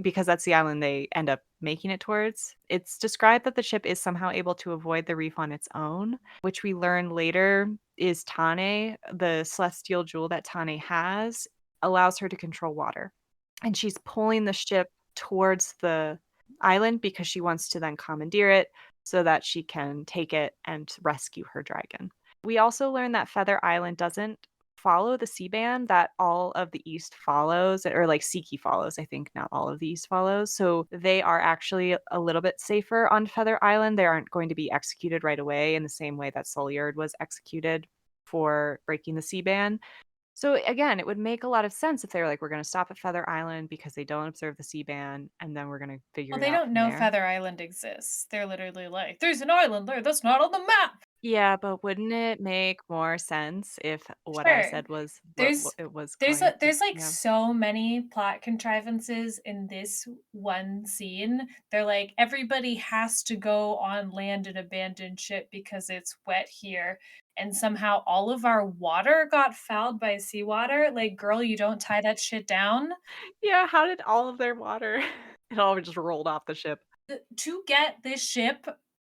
S2: because that's the island they end up making it towards. It's described that the ship is somehow able to avoid the reef on its own, which we learn later is Tané, the celestial jewel that Tané has, allows her to control water. And she's pulling the ship towards the island because she wants to then commandeer it so that she can take it and rescue her dragon. We also learn that Feather Island doesn't follow the C-band that all of the East follows, or like Siki follows. I think not all of the East follows. So they are actually a little bit safer on Feather Island. They aren't going to be executed right away in the same way that Sulyard was executed for breaking the C-band. So again, it would make a lot of sense if they were like, we're going to stop at Feather Island because they don't observe the sea ban, and then we're going to figure
S3: Well,
S2: it
S3: they
S2: out
S3: don't
S2: from
S3: know
S2: there.
S3: Feather Island exists. They're literally like, "There's an island there that's not on the map."
S2: Yeah, but wouldn't it make more sense if what I
S3: Sure.
S2: said was what
S3: There's
S2: it was
S3: there's
S2: going
S3: a
S2: to,
S3: there's, like,
S2: yeah.
S3: so many plot contrivances in this one scene. They're like, everybody has to go on land and abandon ship because it's wet here, and somehow all of our water got fouled by seawater. Like, girl, you don't tie that shit down.
S2: Yeah, how did all of their water it all just rolled off the ship?
S3: To get this ship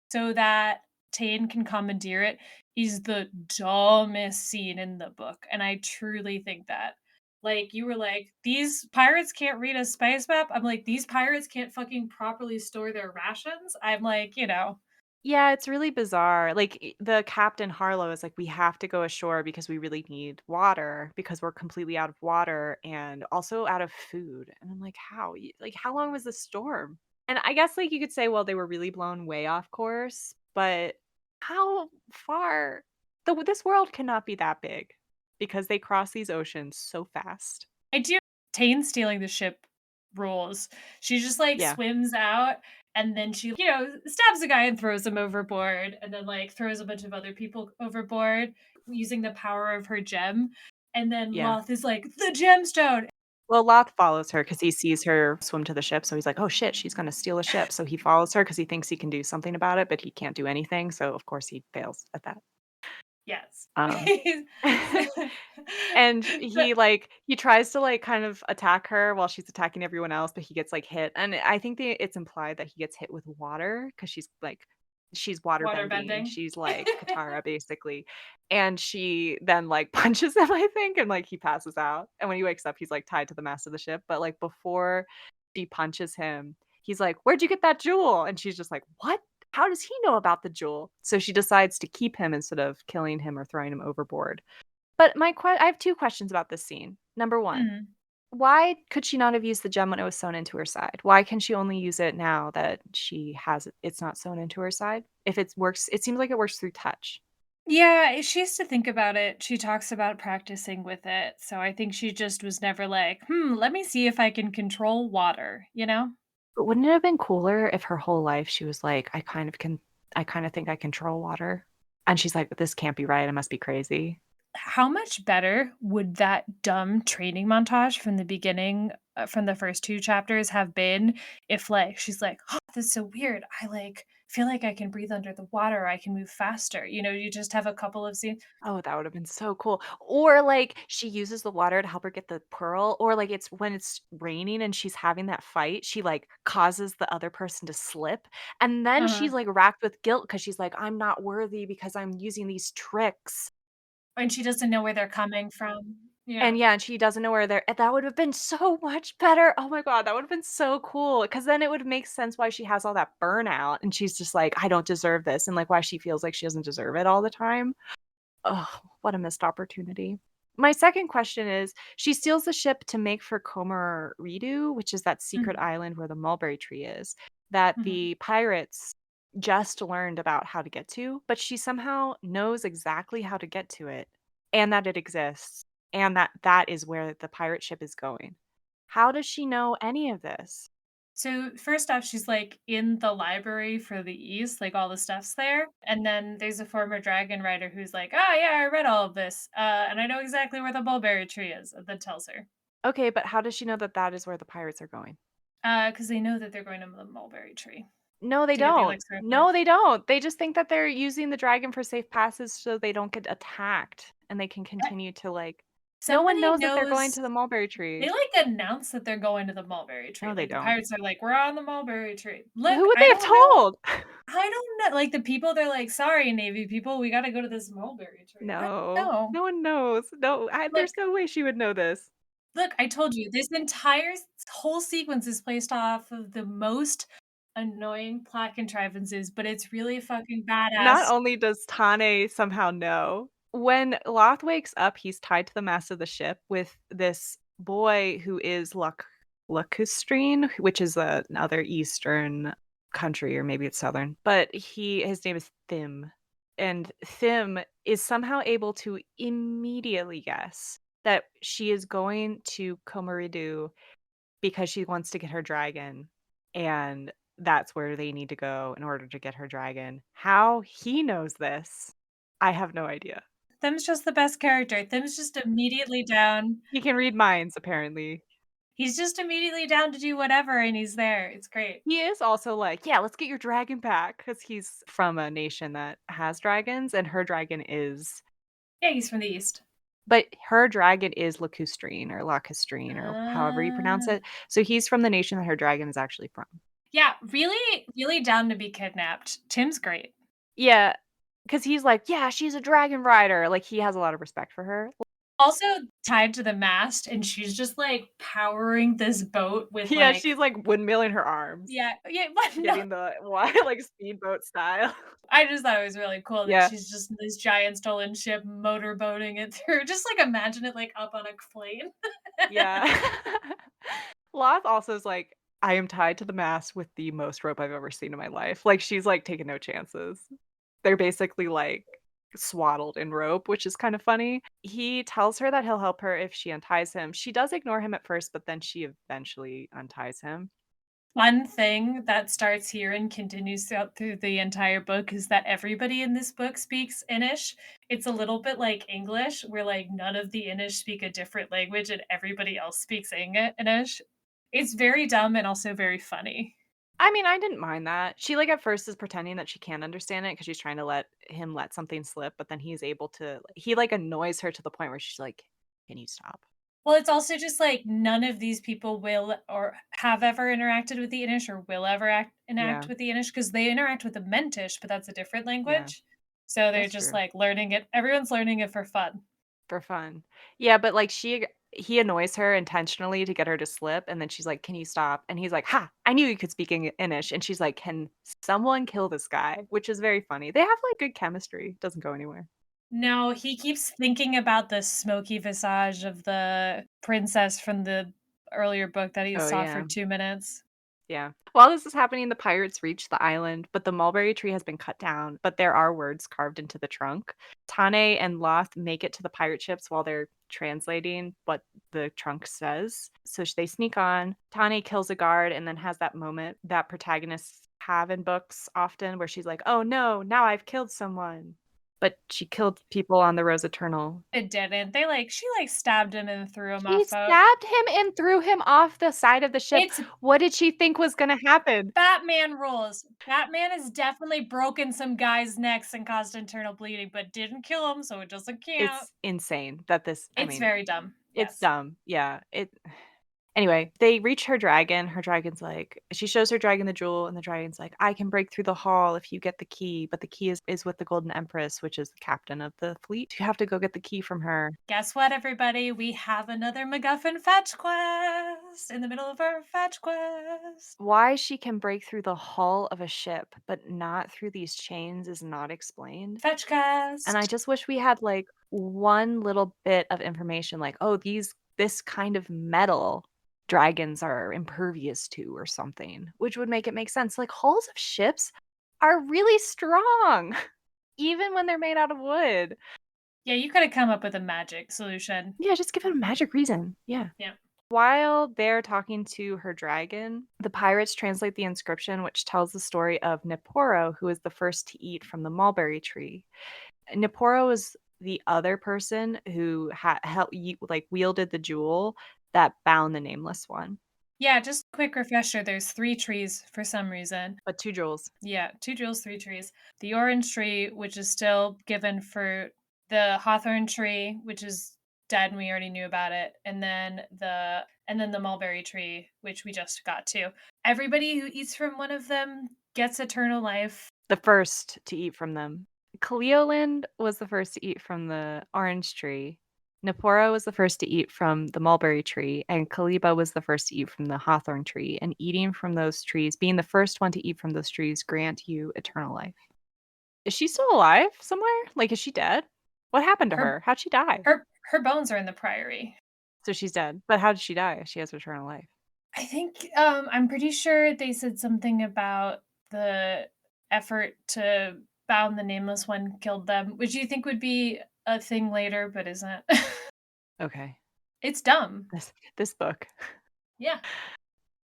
S3: so that Tane can commandeer it is the dumbest scene in the book, and I truly think that. Like, you were like, "These pirates can't read a spice map?" I'm like, "These pirates can't fucking properly store their rations?" I'm like, you know.
S2: Yeah, it's really bizarre. Like the captain Harlow is like, we have to go ashore because we really need water because we're completely out of water and also out of food. And I'm like, how? Like, how long was the storm? And I guess like you could say, well, they were really blown way off course, but how far? This world cannot be that big because they cross these oceans so fast.
S3: I do Tane stealing the ship rules. She just, like,
S2: Yeah,
S3: swims out, and then she, stabs a guy and throws him overboard, and then, like, throws a bunch of other people overboard using the power of her gem, and then
S2: yeah.
S3: Loth is like, "The gemstone!"
S2: Well, Loth follows her because he sees her swim to the ship, so he's like, "Oh shit, she's gonna steal a ship." So he follows her because he thinks he can do something about it, but he can't do anything. So of course he fails at that.
S3: Yes.
S2: Um, and
S3: But
S2: he tries to like kind of attack her while she's attacking everyone else, but he gets like hit. And I think it's implied that he gets hit with water because she's water
S3: water
S2: bending.
S3: bending.
S2: She's like Katara basically. And she then like punches him, I think, and like he passes out. And when he wakes up, he's like tied to the mast of the ship. But like before she punches him, he's like, "Where'd you get that jewel?" And she's just like, "What? How does he know about the jewel?" So she decides to keep him instead of killing him or throwing him overboard. But I have 2 questions about this scene. Number 1,
S3: Mhm.
S2: why could she not have used the gem when it was sewn into her side? Why can she only use it now that it's not sewn into her side? If it works, it seems like it works through touch.
S3: Yeah, she used to think about it. She talks about practicing with it, so I think she just was never like, let me see if I can control water," you know?
S2: But wouldn't it have been cooler if her whole life she was like, I kind of think I control water." And she's like, "This can't be right. I must be crazy."
S3: How much better would that dumb training montage from the beginning, from the first 2 chapters have been if, like, she's like, "Oh, this is so weird. I, like, feel like I can breathe under the water. I can move faster." You just have a couple of scenes.
S2: Oh, that would have been so cool. Or, like, she uses the water to help her get the pearl, or, like, it's when it's raining and she's having that fight, she, like, causes the other person to slip, and then
S3: Uh-huh.
S2: she's, like, racked with guilt because she's like, "I'm not worthy because I'm using these tricks."
S3: And she doesn't know where they're coming from. Yeah.
S2: And, yeah, and she doesn't know where they're that would have been so much better. Oh my god, that would have been so cool. Because then it would make sense why she has all that burnout, and she's just like, "I don't deserve this," and, like, why she feels like she doesn't deserve it all the time. Oh, what a missed opportunity. My second question is, she steals the ship to make for Ridu, which is that secret
S3: Mhm.
S2: island where the mulberry tree is, that
S3: Mhm.
S2: the pirates just learned about how to get to, but she somehow knows exactly how to get to it and that it exists and that that is where the pirate ship is going. How does she know any of this?
S3: So, first off, she's, like, in the library for the East, like, all the stuff's there, and then there's a former dragon rider who's like, "Ah, yeah, I read all of this, and I know exactly where the mulberry tree is," and then tells her.
S2: Okay, but how does she know that that is where the pirates are going?
S3: Because they know that they're going to the mulberry tree
S2: No, they
S3: to get the
S2: don't.
S3: elixir of
S2: No,
S3: life.
S2: they don't. They just think that they're using the dragon for safe passes so they don't get attacked and they can
S3: What?
S2: continue to like no one
S3: Somebody
S2: knows that they're going
S3: knows
S2: to the mulberry
S3: they,
S2: tree.
S3: like, announce that they're going to the mulberry tree,
S2: No, they
S3: like, the
S2: don't.
S3: pirates are like, "We're on the mulberry tree."
S2: Who
S3: Look,
S2: would they have told?
S3: I don't know, like, the people, they're like, "Sorry, Navy people, we gotta go to this mulberry tree." I don't
S2: No.
S3: know.
S2: No one knows. No,
S3: Look
S2: there's no way she would know this.
S3: Look, I told you, this entire whole sequence is placed off of the most annoying plot contrivances, but it's really fucking
S2: Not
S3: badass.
S2: only does Tané somehow know, when Loth wakes up, he's tied to the mast of the ship with this boy who is Lacustrine, which is another Eastern country, or maybe it's Southern, but his name is Thim. And Thim is somehow able to immediately guess that she is going to Komaridu because she wants to get her dragon, and that's where they need to go in order to get her dragon. How he knows this, I have no idea.
S3: Them's just the best character. Them's just immediately down.
S2: He can read minds, apparently.
S3: He's just immediately down to do whatever, and he's there. It's great.
S2: He is also like, "Yeah, let's get your dragon back," because he's from a nation that has dragons, and her dragon is
S3: Yeah, he's from the East.
S2: but her dragon is lacustrine or lacustrine or however you pronounce
S3: Ah.
S2: it. So he's from the nation that her dragon is actually from.
S3: Yeah, really, really down to be kidnapped. Tim's great.
S2: Yeah, because he's like, "Yeah, she's a dragon rider." Like, he has a lot of respect for her.
S3: Also tied to the mast, and she's just, like, powering this boat with,
S2: Yeah,
S3: like
S2: she's, like, windmilling her arms,
S3: yeah, what? No.
S2: getting the why, like, speedboat style.
S3: I just thought it was really cool that
S2: Yeah,
S3: she's just in this giant stolen ship motorboating it through. Just, like, imagine it, like, up on a plane.
S2: yeah. Loth also is like, "I am tied to the mast with the most rope I've ever seen in my life." Like, she's, like, taking no chances. They're basically, like, swaddled in rope, which is kind of funny. He tells her that he'll help her if she unties him. She does ignore him at first, but then she eventually unties him.
S3: One thing that starts here and continues through the entire book is that everybody in this book speaks Innish. It's a little bit like English, where like none of the Innish speak a different language and everybody else speaks Innish. It's very dumb and also very funny.
S2: I mean, I didn't mind that. She, like, at first is pretending that she can't understand it because she's trying to let him let something slip, but then he's able to he, like, annoys her to the point where she's like, "Can you stop?"
S3: Well, it's also just like none of these people will or have ever interacted with the Innish or will ever enact
S2: Yeah,
S3: with the Innish because they interact with the Mentish, but that's a different
S2: yeah,
S3: language. So they're
S2: that's
S3: just
S2: true.
S3: like learning it. Everyone's learning it for fun.
S2: For fun. Yeah, but, like, he annoys her intentionally to get her to slip, and then she's like, "Can you stop?" And he's like, "Ha! I knew you could speak Finnish." And she's like, "Can someone kill this guy?" Which is very funny. They have, like, good chemistry. Doesn't go anywhere.
S3: No, he keeps thinking about the smoky visage of the princess from the earlier book that he
S2: Oh,
S3: saw for
S2: yeah.
S3: 2 minutes.
S2: Yeah. While this is happening, the pirates reach the island, but the mulberry tree has been cut down, but there are words carved into the trunk. Tané and Loth make it to the pirate ships while they're translating what the trunk says. So they sneak on. Tané kills a guard and then has that moment that protagonists have in books often where she's like, "Oh no, now I've killed someone." But she killed people on the Rose Eternal.
S3: It didn't. She, like, stabbed him and threw him
S2: She
S3: off the
S2: stabbed him and threw him off the side of the ship.
S3: It's
S2: What did she think was gonna happen?
S3: Batman rules. Batman has definitely broken some guys' necks and caused internal bleeding, but didn't kill him, so it doesn't count.
S2: It's insane that this I
S3: It's
S2: mean,
S3: very dumb.
S2: it's
S3: Yes.
S2: dumb. Yeah, it anyway, they reach her dragon. Her dragon's like she shows her dragon the jewel, and the dragon's like, "I can break through the hall if you get the key, but the key is with the Golden Empress, which is the captain of the fleet. You have to go get the key from her."
S3: Guess what, everybody? We have another MacGuffin fetch quest in the middle of our fetch quest.
S2: Why she can break through the hull of a ship, but not through these chains is not explained.
S3: Fetch
S2: And I
S3: quest.
S2: just wish we had, like, one little bit of information like, "Oh, this kind of metal dragons are impervious to," or something, which would make it make sense. Like, hulls of ships are really strong, even when they're made out of wood.
S3: Yeah, you could have come up with a magic solution.
S2: Yeah, just give it a magic reason. Yeah.
S3: Yeah.
S2: While they're talking to her dragon, the pirates translate the inscription, which tells the story of Niporo, who was the first to eat from the mulberry tree. Niporo was the other person who like wielded the jewel that bound the Nameless One,
S3: Yeah, just a quick refresher. There's 3 trees for some reason.
S2: but 2 jewels.
S3: Yeah, 2 jewels, 3 trees. The orange tree, which is still given fruit, the hawthorn tree, which is dead and we already knew about it, and then the mulberry tree, which we just got to. Everybody who eats from one of them gets eternal life.
S2: The first to eat from them. Cleoland was the first to eat from the orange tree. Niporo was the first to eat from the mulberry tree, and Kalyba was the first to eat from the hawthorn tree. And eating from those trees, being the first one to eat from those trees, grant you eternal life. Is she still alive somewhere? Like, is she dead? What happened to
S3: Her
S2: her? How'd she die?
S3: her bones are in the priory.
S2: So she's dead. But how did she die? She has eternal life.
S3: I think I'm pretty sure they said something about the effort to bound the nameless one killed them, which you think would be a thing later, but isn't.
S2: Okay.
S3: It's dumb.
S2: This book.
S3: Yeah.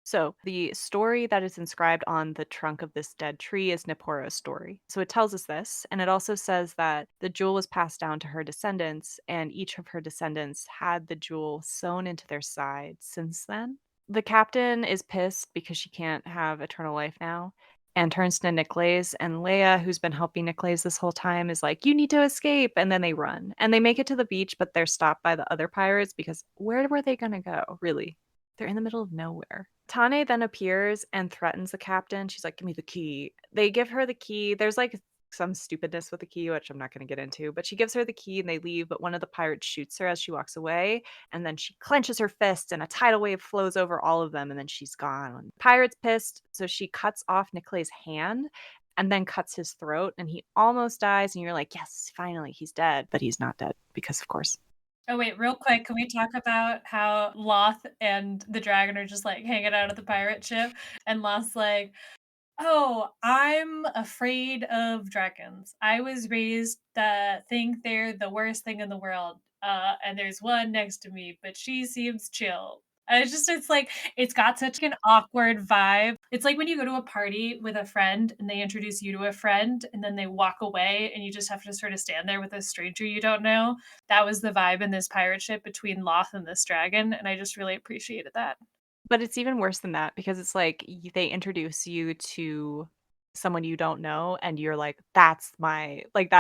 S2: So, the story that is inscribed on the trunk of this dead tree is Nipporo's story. So, it tells us this, and it also says that the jewel was passed down to her descendants, and each of her descendants had the jewel sewn into their side since then. The captain is pissed because she can't have eternal life now and turns to Niclays, and Leia, who's been helping Niclays this whole time, is like, "You need to escape," and then they run. And they make it to the beach, but they're stopped by the other pirates because where were they gonna go, really? They're in the middle of nowhere. Tané then appears and threatens the captain. She's like, "Give me the key." They give her the key. There's like some stupidness with the key, which I'm not going to get into, but she gives her the key and they leave. But one of the pirates shoots her as she walks away. And then she clenches her fist and a tidal wave flows over all of them. And then she's gone. And the pirate's pissed. So she cuts off Niclays' hand and then cuts his throat. And he almost dies. And you're like, yes, finally, he's dead. But he's not dead because, of course.
S3: Oh, wait, real quick, can we talk about how Loth and the dragon are just like hanging out at the pirate ship? And Loth's like, "Oh, I'm afraid of dragons. I was raised to think they're the worst thing in the world. And there's one next to me, but she seems chill." And it's like, it's got such an awkward vibe. It's like when you go to a party with a friend and they introduce you to a friend and then they walk away and you just have to sort of stand there with a stranger you don't know. That was the vibe in this pirate ship between Loth and this dragon. And I just really appreciated that.
S2: But it's even worse than that because it's like they introduce you to someone you don't know and you're like, that's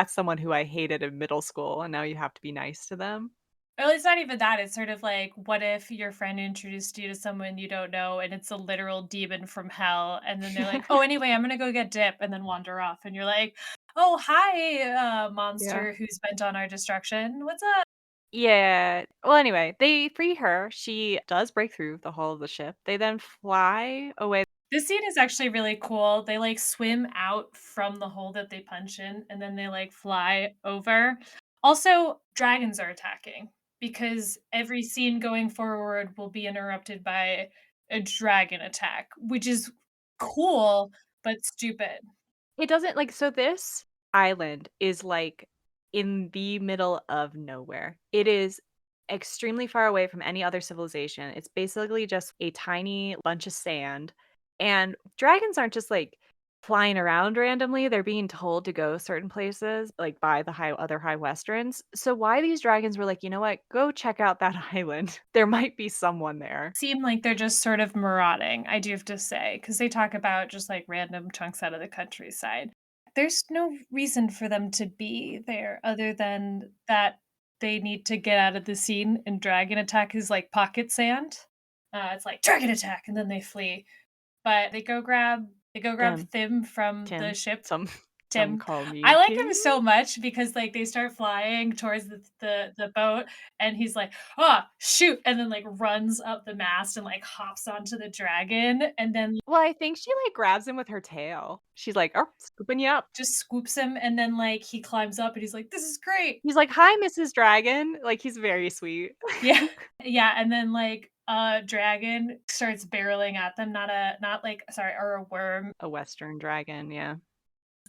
S2: someone who I hated in middle school and now you have to be nice to them."
S3: Well, it's not even that. It's sort of like, what if your friend introduced you to someone you don't know and it's a literal demon from hell? And then they're like, "Oh, anyway, I'm going to go get dip," and then wander off. And you're like, "Oh, hi,
S2: Yeah.
S3: monster who's bent on our destruction. What's up?"
S2: Yeah. Well, anyway, they free her. She does break through the hull of the ship. They then fly away.
S3: This scene is actually really cool. They like swim out from the hole that they punch in and then they like fly over. Also, dragons are attacking because every scene going forward will be interrupted by a dragon attack, which is cool but stupid.
S2: It doesn't like so this island is like in the middle of nowhere. It is extremely far away from any other civilization. It's basically just a tiny bunch of sand. And dragons aren't just like flying around randomly. They're being told to go certain places, like by the other high westerns. So why these dragons were like, you know what? Go check out that island. There might be someone there.
S3: Seem like they're just sort of marauding, I do have to say, because they talk about just like random chunks out of the countryside. There's no reason for them to be there other than that they need to get out of the scene and dragon attack is like pocket sand. It's like dragon attack and then they flee. But they go grab
S2: Tim.
S3: Thim from the
S2: Tim.
S3: ship.
S2: Some
S3: Tim.
S2: call me
S3: I like
S2: Tim.
S3: him so much because like they start flying towards the boat and he's like, "Oh, shoot," and then like runs up the mast and like hops onto the dragon and then
S2: Well, I think she like grabs him with her tail. She's like, "Oh, scooping you up."
S3: just scoops him and then like he climbs up and he's like, "This is great."
S2: He's like, "Hi, Mrs. Dragon." Like, he's very sweet.
S3: Yeah. Yeah, and then like a dragon starts barreling at them, not like sorry, or a worm,
S2: A Western dragon, yeah.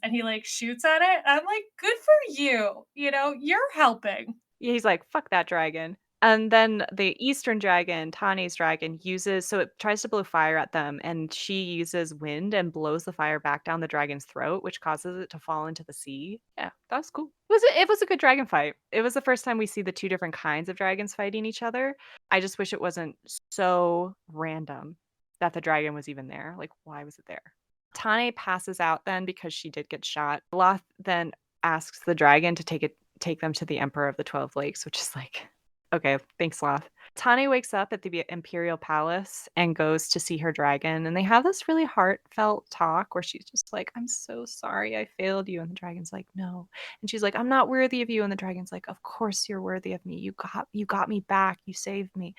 S3: and he like shoots at it. I'm like, "Good for you. You know, you're helping."
S2: Yeah, he's like, "Fuck that dragon." And then the Eastern dragon, Tane's dragon, it tries to blow fire at them, and she uses wind and blows the fire back down the dragon's throat, which causes it to fall into the sea. Yeah, that was cool. It was a good dragon fight. It was the first time we see the two different kinds of dragons fighting each other. I just wish it wasn't so random that the dragon was even there. Like, why was it there? Tane passes out then because she did get shot. Loth then asks the dragon to take them to the Emperor of the 12 Lakes, which is like, okay, thanks, Loth. Tane wakes up at the Imperial Palace and goes to see her dragon, and they have this really heartfelt talk where she's just like, "I'm so sorry I failed you." And the dragon's like, "No." And she's like, "I'm not worthy of you." And the dragon's like, "Of course you're worthy of me. You got me back. You saved me."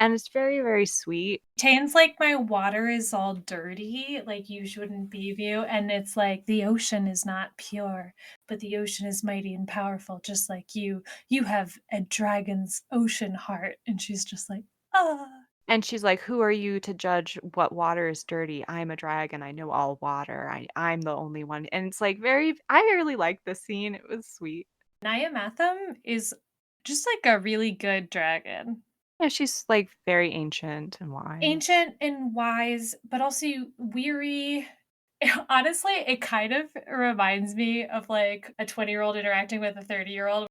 S2: And it's very, very sweet.
S3: Tane's like, "My water is all dirty, like, you shouldn't be you," and it's like, "The ocean is not pure, but the ocean is mighty and powerful, just like you. You have a dragon's ocean heart," and she's just like, "Ah."
S2: And she's like, "Who are you to judge what water is dirty? I'm a dragon. I know all water. I'm the only one." And it's like I really liked this scene. It was sweet.
S3: Nyamatham is Just like a really good dragon.
S2: Yeah, she's like very ancient and wise.
S3: Ancient and wise, but also weary. Honestly, it kind of reminds me of like a 20-year-old interacting with a 30-year-old,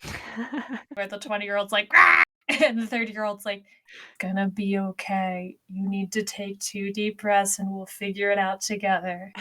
S3: where the 20-year-old's like, "Rah!" And the 30-year-old's like, "It's gonna be okay. You need to take 2 deep breaths and we'll figure it out together."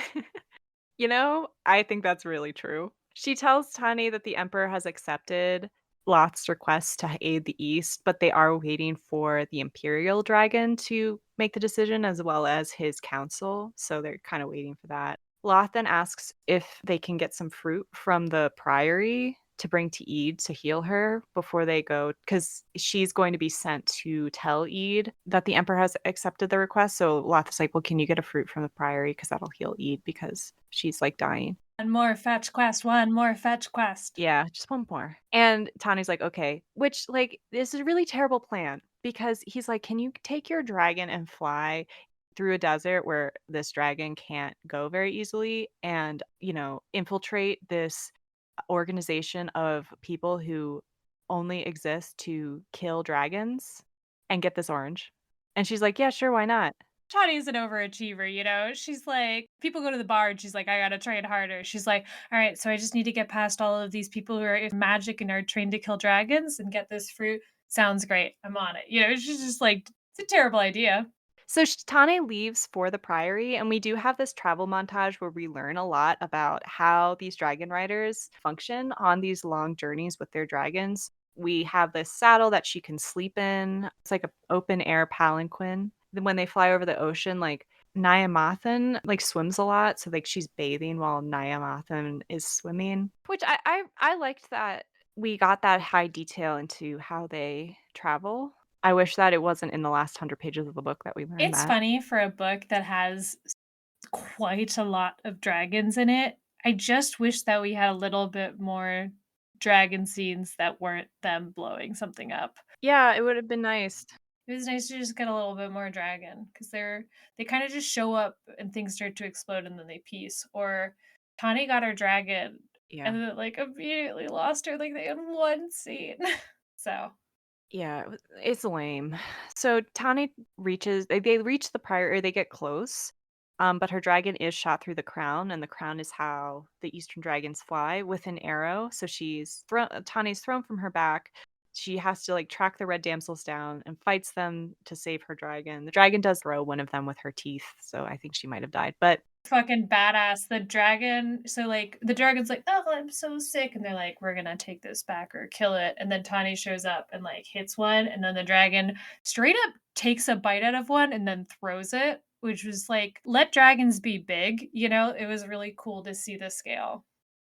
S2: You know, I think that's really true. She tells Tané that the Emperor has accepted Loth's request to aid the East, but they are waiting for the Imperial Dragon to make the decision as well as his council, so they're kind of waiting for that. Loth then asks if they can get some fruit from the Priory to bring to Ede to heal her before they go, because she's going to be sent to tell Ede that the Emperor has accepted the request. So Loth is like, well, can you get a fruit from the Priory? Because that'll heal Ede because she's like dying.
S3: One more fetch quest, one more fetch quest.
S2: Yeah, just one more. And Tawny's like, okay, which like this is a really terrible plan because he's like, can you take your dragon and fly through a desert where this dragon can't go very easily and, infiltrate this organization of people who only exist to kill dragons and get this orange? And she's like, yeah, sure, why not?
S3: Tawny's an overachiever, She's like, people go to the bar and she's like, I gotta train harder. She's like, all right, so I just need to get past all of these people who are magic and are trained to kill dragons and get this fruit. Sounds great. I'm on it. She's just like, it's a terrible idea.
S2: So Tane leaves for the Priory, and we do have this travel montage where we learn a lot about how these dragon riders function on these long journeys with their dragons. We have this saddle that she can sleep in. It's like an open air palanquin. Then when they fly over the ocean, like Nyamathan like swims a lot, so like she's bathing while Nyamathan is swimming. Which I liked that we got that high detail into how they travel. I wish that it wasn't in the last 100 pages of the book that we learned
S3: It's
S2: that.
S3: funny for a book that has quite a lot of dragons in it. I just wish that we had a little bit more dragon scenes that weren't them blowing something up.
S2: Yeah, it would have been nice.
S3: It was nice to just get a little bit more dragon because they kind of just show up and things start to explode and then they peace. Or Tani got her dragon
S2: Yeah.
S3: and then like immediately lost her like they had one scene. So
S2: Yeah, it's lame. So Tani they reach the Priory, they get close, but her dragon is shot through the crown, and the crown is how the Eastern dragons fly with an arrow. So Tani's thrown from her back. She has to like track the red damsels down and fights them to save her dragon. The dragon does throw one of them with her teeth, so I think she might have died. But
S3: fucking badass. The dragon, so like the dragon's like, oh, I'm so sick, and they're like, we're gonna take this back or kill it. And then Tani shows up and like hits one, and then the dragon straight up takes a bite out of one and then throws it, which was like, let dragons be big, It was really cool to see the scale.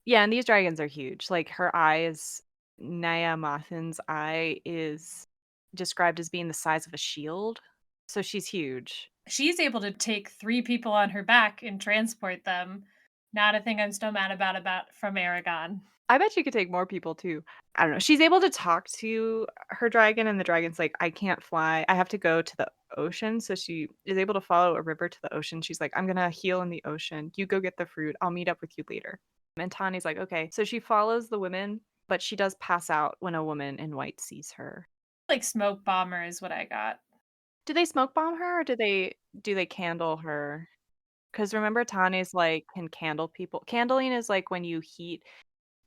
S2: yeah, and these dragons are huge. Like her eyes, Naya Mathin's eye is described as being the size of a shield. So she's huge.
S3: She's able to take 3 people on her back and transport them. Not a thing I'm still mad about from Aragon.
S2: I bet she could take more people too. I don't know. She's able to talk to her dragon, and the dragon's like, I can't fly. I have to go to the ocean. So she is able to follow a river to the ocean. She's like, I'm going to heal in the ocean. You go get the fruit. I'll meet up with you later. And Tani's like, okay. So she follows the women, but she does pass out when a woman in white sees her.
S3: Like smoke bomber is what I got.
S2: Do they smoke bomb her or do they candle her? Because remember Tani's like can candle people. Candling is like when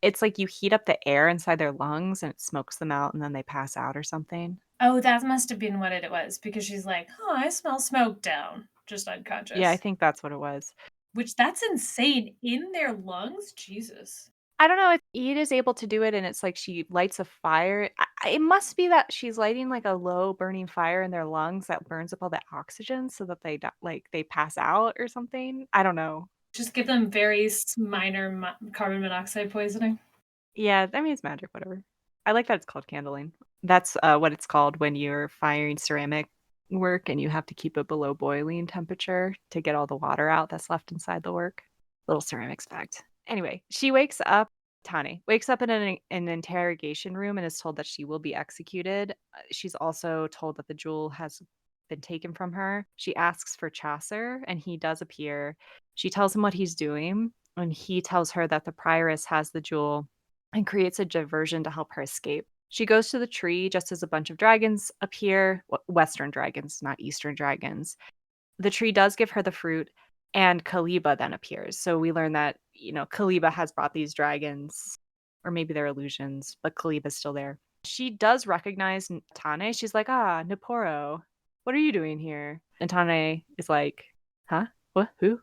S2: it's like you heat up the air inside their lungs and it smokes them out and then they pass out or something.
S3: Oh, that must have been what it was because she's like, "Oh, I smell smoke down." Just
S2: Yeah, I
S3: unconscious.
S2: think that's what it was.
S3: Which that's insane in their lungs. Jesus.
S2: I don't know if Ede is able to do it and it's like she lights a fire. It must be that she's lighting like a low burning fire in their lungs that burns up all that oxygen so that they pass out or something. I don't know.
S3: Just give them very minor carbon monoxide poisoning.
S2: Yeah, I mean it's magic, whatever. I like that it's called candling. That's what it's called when you're firing ceramic work and you have to keep it below boiling temperature to get all the water out that's left inside the work. Little ceramics fact. Anyway, Tane wakes up in an interrogation room and is told that she will be executed. She's also told that the jewel has been taken from her. She asks for Chaucer and he does appear. She tells him what he's doing and he tells her that the prioress has the jewel and creates a diversion to help her escape. She goes to the tree just as a bunch of dragons appear. Western dragons, not Eastern dragons. The tree does give her the fruit, and Kalyba then appears. So we learn that, Kalyba has brought these dragons, or maybe they're illusions, but Kalyba's still there. She does recognize Tané. She's like, Naporo, what are you doing here? And Tané is like, huh? What? Who?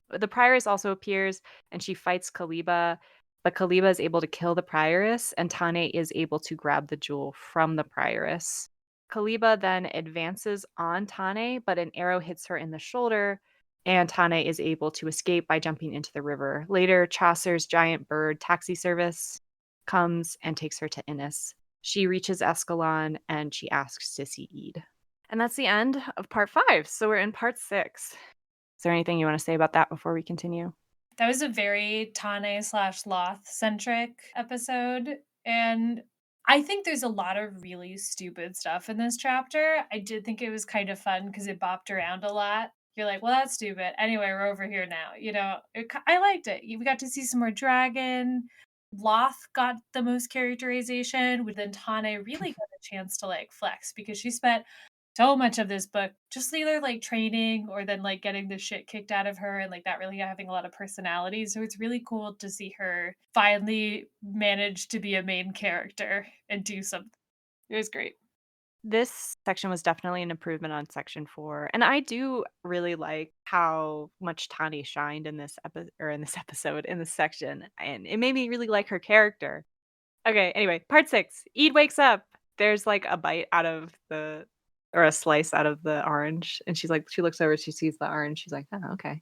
S2: The prioress also appears, and she fights Kalyba, but Kalyba is able to kill the prioress, and Tané is able to grab the jewel from the prioress. Kalyba then advances on Tané, but an arrow hits her in the shoulder, and Tané is able to escape by jumping into the river. Later, Chaucer's giant bird taxi service comes and takes her to Innis. She reaches Escalon, and she asks to see Ede. And that's the end of part 5. So we're in part 6. Is there anything you want to say about that before we continue?
S3: That was a very Tané/Loth centric episode. And I think there's a lot of really stupid stuff in this chapter. I did think it was kind of fun because it bopped around a lot. You're like, well, that's stupid. Anyway, we're over here now. I liked it. We got to see some more dragon. Loth got the most characterization, with then Tané really got a chance to like flex because she spent so much of this book just either like training or then like getting the shit kicked out of her and like not really having a lot of personality. So it's really cool to see her finally manage to be a main character and do something. It was great.
S2: This section was definitely an improvement on section 4, and I do really like how much Tané shined in this episode, in this section, and it made me really like her character. Okay, anyway, part 6. Ede wakes up. There's like a bite out of or a slice out of the orange, and she looks over, she sees the orange, she's like, oh, okay.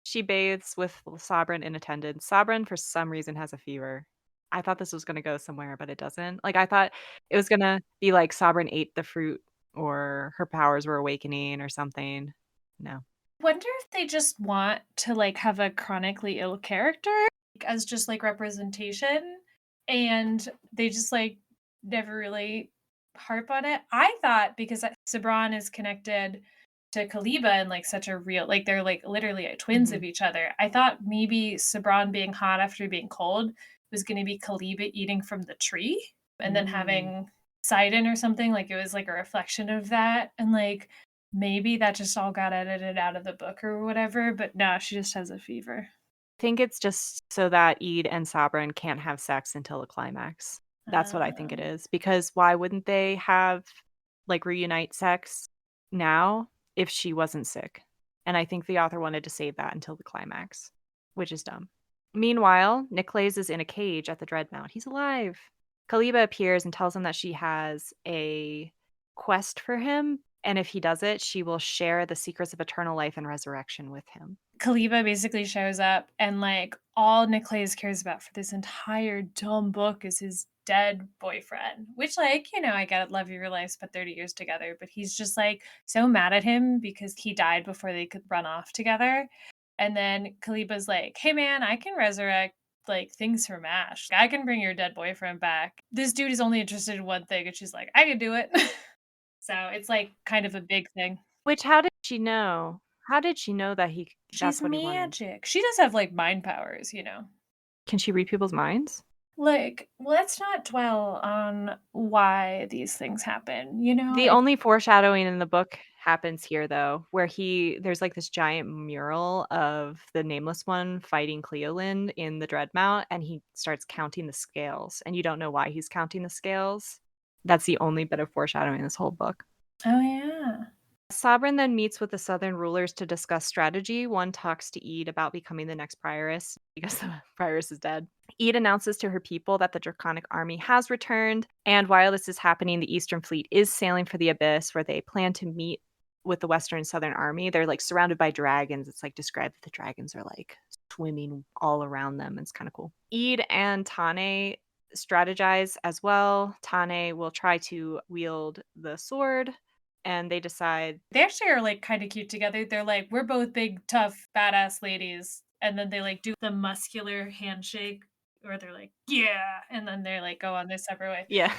S2: She bathes with Sabrin in attendance. Sabrin, for some reason, has a fever. I thought this was gonna go somewhere, but it doesn't. Like, I thought it was gonna be like Sabrin ate the fruit or her powers were awakening or something. No.
S3: Wonder if they just want to like have a chronically ill character as just like representation, and they just like never really harp on it. I thought because Sabran is connected to Kalyba in like such a real, like they're like literally twins of each other. I thought maybe Sabran being hot after being cold was going to be Kalyba eating from the tree and then having Sidon or something. Like it was like a reflection of that, and like maybe that just all got edited out of the book or whatever. But no, she just has a fever.
S2: I think it's just so that Ede and Sabrin can't have sex until the climax. That's what I think it is. Because why wouldn't they have like reunite sex now if she wasn't sick? And I think the author wanted to save that until the climax, which is dumb. Meanwhile, Niclays is in a cage at the Dreadmount. He's alive. Kalyba appears and tells him that she has a quest for him, and if he does it, she will share the secrets of eternal life and resurrection with him.
S3: Kalyba basically shows up, and like all Niclays cares about for this entire dumb book is his dead boyfriend, which like, I get it, love your life, spent 30 years together, but he's just like so mad at him because he died before they could run off together. And then Kalyba's like, hey man, I can resurrect like things from ash. I can bring your dead boyfriend back. This dude is only interested in one thing, and she's like, I can do it. So it's like kind of a big thing.
S2: Which, how did she know? How did she know that that's
S3: She's
S2: what he wanted?
S3: magic. She does have like mind powers.
S2: Can she read people's minds?
S3: Like, let's not dwell on why these things happen.
S2: The only foreshadowing in the book happens here, though, where there's like this giant mural of the Nameless One fighting Cleolind in the Dreadmount, and he starts counting the scales, and you don't know why he's counting the scales. That's the only bit of foreshadowing in this whole book.
S3: Oh, yeah.
S2: Sabrin then meets with the southern rulers to discuss strategy. One talks to Ede about becoming the next prioress because the prioress is dead. Ede announces to her people that the Draconic army has returned, and while this is happening, the Eastern Fleet is sailing for the Abyss, where they plan to meet with the Western and Southern army. They're like surrounded by dragons. It's like described that the dragons are like swimming all around them. It's kind of cool. Ede and Tané strategize as well. Tané will try to wield the sword, and they decide
S3: they actually are like kind of cute together. They're like, we're both big, tough, badass ladies. And then they like do the muscular handshake, or they're like, yeah. And then they're like, go on their separate way.
S2: Yeah.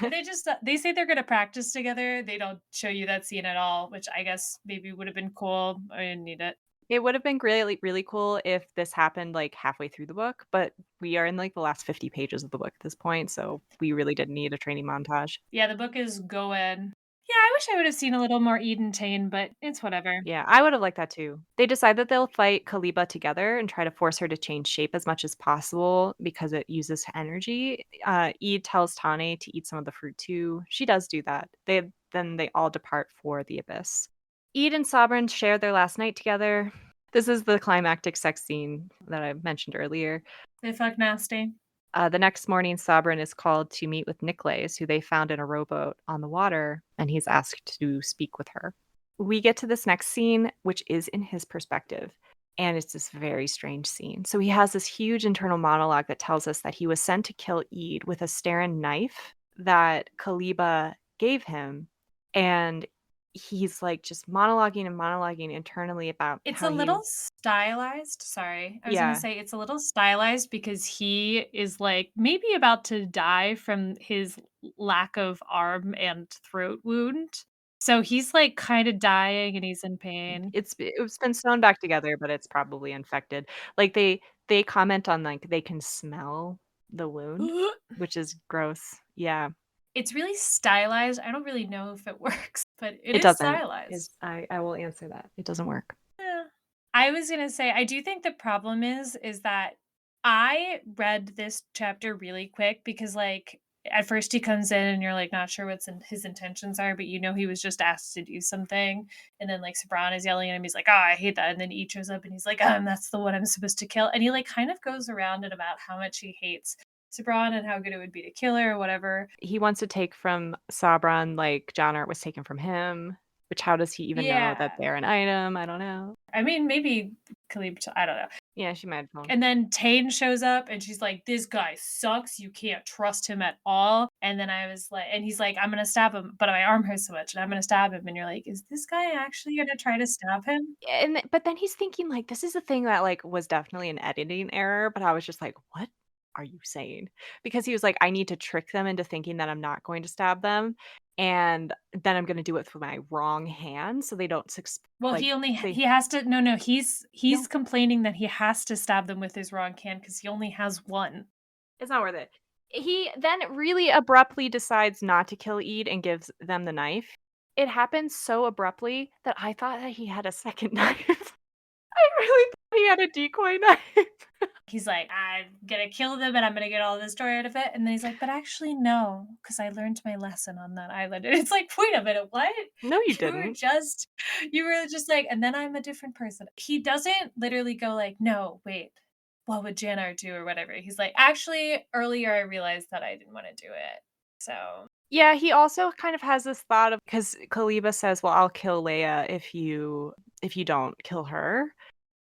S3: They say they're going to practice together. They don't show you that scene at all, which I guess maybe would have been cool. I didn't need it.
S2: It would have been really, really cool if this happened like halfway through the book, but we are in like the last 50 pages of the book at this point, so we really didn't need a training montage.
S3: Yeah, the book is going. Yeah, I wish I would have seen a little more Eden Tane, but it's whatever.
S2: Yeah, I would have liked that too. They decide that they'll fight Kalyba together and try to force her to change shape as much as possible because it uses energy. Ede tells Tané to eat some of the fruit too. She does do that. Then they all depart for the abyss. Ede and Sabran share their last night together. This is the climactic sex scene that I mentioned earlier.
S3: They fuck nasty.
S2: The next morning, Sabran is called to meet with Niclays, who they found in a rowboat on the water, and he's asked to speak with her. We get to this next scene, which is in his perspective, and it's this very strange scene. So he has this huge internal monologue that tells us that he was sent to kill Ede with a Starin knife that Kalyba gave him, and he's like just monologuing and monologuing internally about
S3: It's
S2: how
S3: a
S2: he,
S3: little stylized. Sorry. I was going to
S2: yeah,
S3: say it's a little stylized because he is like maybe about to die from his lack of arm and throat wound. So he's like kind of dying and he's in pain.
S2: it's been sewn back together, but it's probably infected. Like, they comment on, like, they can smell the wound, which is gross. Yeah.
S3: It's really stylized. I don't really know if it works, but it
S2: It
S3: is
S2: doesn't.
S3: stylized.
S2: I will answer that. It doesn't work.
S3: Yeah. I was gonna say, I do think the problem is that I read this chapter really quick because, like, at first he comes in and you're like not sure what's in his intentions are, but you know he was just asked to do something, and then like Sabran is yelling at him. He's like, "Oh, I hate that," and then he shows up and he's like, That's the one I'm supposed to kill," and he like kind of goes around and about how much he hates Sabran and how good it would be to kill her or whatever.
S2: He wants to take from Sabran, like, John Art was taken from him, which how does he even know that
S3: Yeah,
S2: they're an item? I don't know.
S3: I mean maybe Khalib. I don't know.
S2: Yeah, she might have known.
S3: And then Tane shows up and she's like, "This guy sucks. You can't trust him at all." And then I was like, and he's like, "I'm gonna stab him, but my arm hurts so much, and I'm gonna stab him." And you're like, "Is this guy actually gonna try to stab him?"
S2: But then he's thinking, like, this is a thing that, like, was definitely an editing error, but I was just like, "What are you saying?" Because he was like, "I need to trick them into thinking that I'm not going to stab them, and then I'm gonna do it with my wrong hand so they don't
S3: Well,
S2: like, they
S3: he has to. No, he's
S2: no,
S3: complaining that he has to stab them with his wrong hand because he only has one.
S2: it's not worth it." He then really abruptly decides not to kill Ede and gives them the knife. It happens so abruptly that I thought that he had a second knife. I really thought he had a decoy knife.
S3: He's like, "I'm gonna kill them and I'm gonna get all this joy out of it." And then he's like, "But actually, no, because I learned my lesson on that island." And it's like, wait a minute, what?
S2: No, you
S3: You were
S2: didn't.
S3: just, you were just like, and then I'm a different person. He doesn't literally go like, "No, wait, what would Janar do?" or whatever. He's like, "Actually, earlier I realized that I didn't want to do it." So
S2: Yeah, he also kind of has this thought of because Kalyba says, "Well, I'll kill Leia if you don't kill her."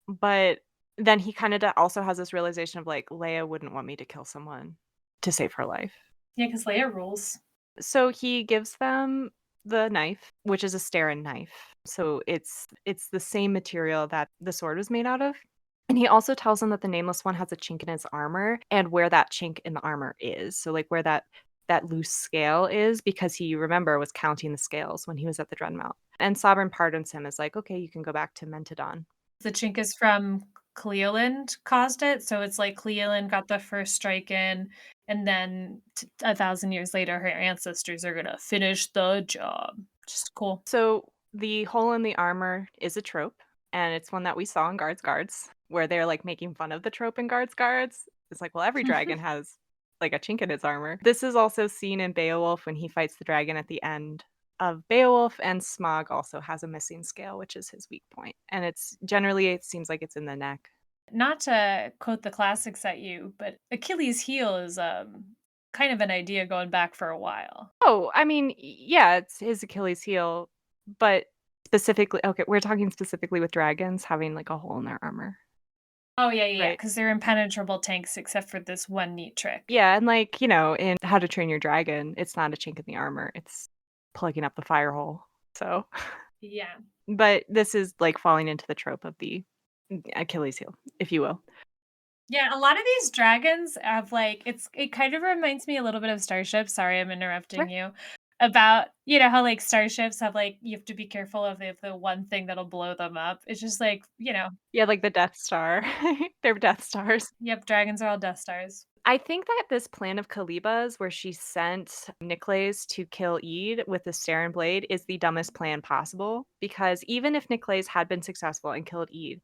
S2: But then he kind of also has this realization of like Leia wouldn't want me to kill someone to save her life.
S3: yeah, because Leia rules.
S2: So he gives them the knife, which is a Starin knife. So it's the same material that the sword was made out of. And he also tells them that the Nameless One has a chink in his armor and where that chink in the armor is. So like where that loose scale is because he remember was counting the scales when he was at the Dreadmount. And Sovereign pardons him as like, okay, you can go back to Mentadon.
S3: The chink is from Cleoland caused it, so it's like Cleoland got the first strike in, and then 1,000 years later, her ancestors are gonna finish the job. Just cool.
S2: So the hole in the armor is a trope, and it's one that we saw in Guards, where they're like making fun of the trope in Guards. It's like, well, every dragon has like a chink in its armor. This is also seen in Beowulf when he fights the dragon at the end of Beowulf, and Smog also has a missing scale, which is his weak point. And it's generally it seems like it's in the neck.
S3: Not to quote the classics at you, but Achilles' heel is kind of an idea going back for a while.
S2: Oh, I mean, yeah, it's his Achilles heel, but specifically, okay, we're talking specifically with dragons having like a hole in their armor,
S3: Oh yeah, yeah, yeah,
S2: right?
S3: because they're impenetrable tanks except for this one neat trick.
S2: Yeah, and like, in How to Train Your Dragon, it's not a chink in the armor, it's plugging up the fire hole. So,
S3: Yeah.
S2: but this is like falling into the trope of the Achilles heel, if you will.
S3: Yeah, a lot of these dragons have like it kind of reminds me a little bit of Starship. Sorry, I'm
S2: Sure.
S3: interrupting you. about, you know, how like starships have like you have to be careful of the one thing that'll blow them up. It's just like, you know,
S2: Yeah, like the Death Star. They're Death Stars.
S3: yep, dragons are all Death Stars.
S2: I think that this plan of Kalyba's where she sent Niclays to kill Eid with the Saren blade is the dumbest plan possible because even if Niclays had been successful and killed Eid,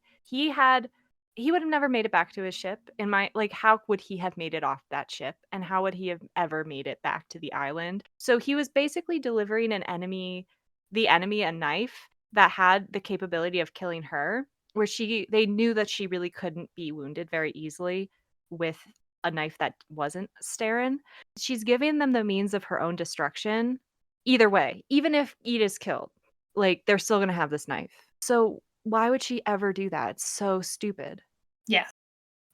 S2: he would have never made it back to his ship. In my like how would he have made it off that ship and how would he have ever made it back to the island? So he was basically delivering the enemy a knife that had the capability of killing her where they knew that she really couldn't be wounded very easily with a knife that wasn't Staren. She's giving them the means of her own destruction. Either way, even if Eda is killed, like they're still gonna have this knife. So why would she ever do that? It's so stupid.
S3: Yeah.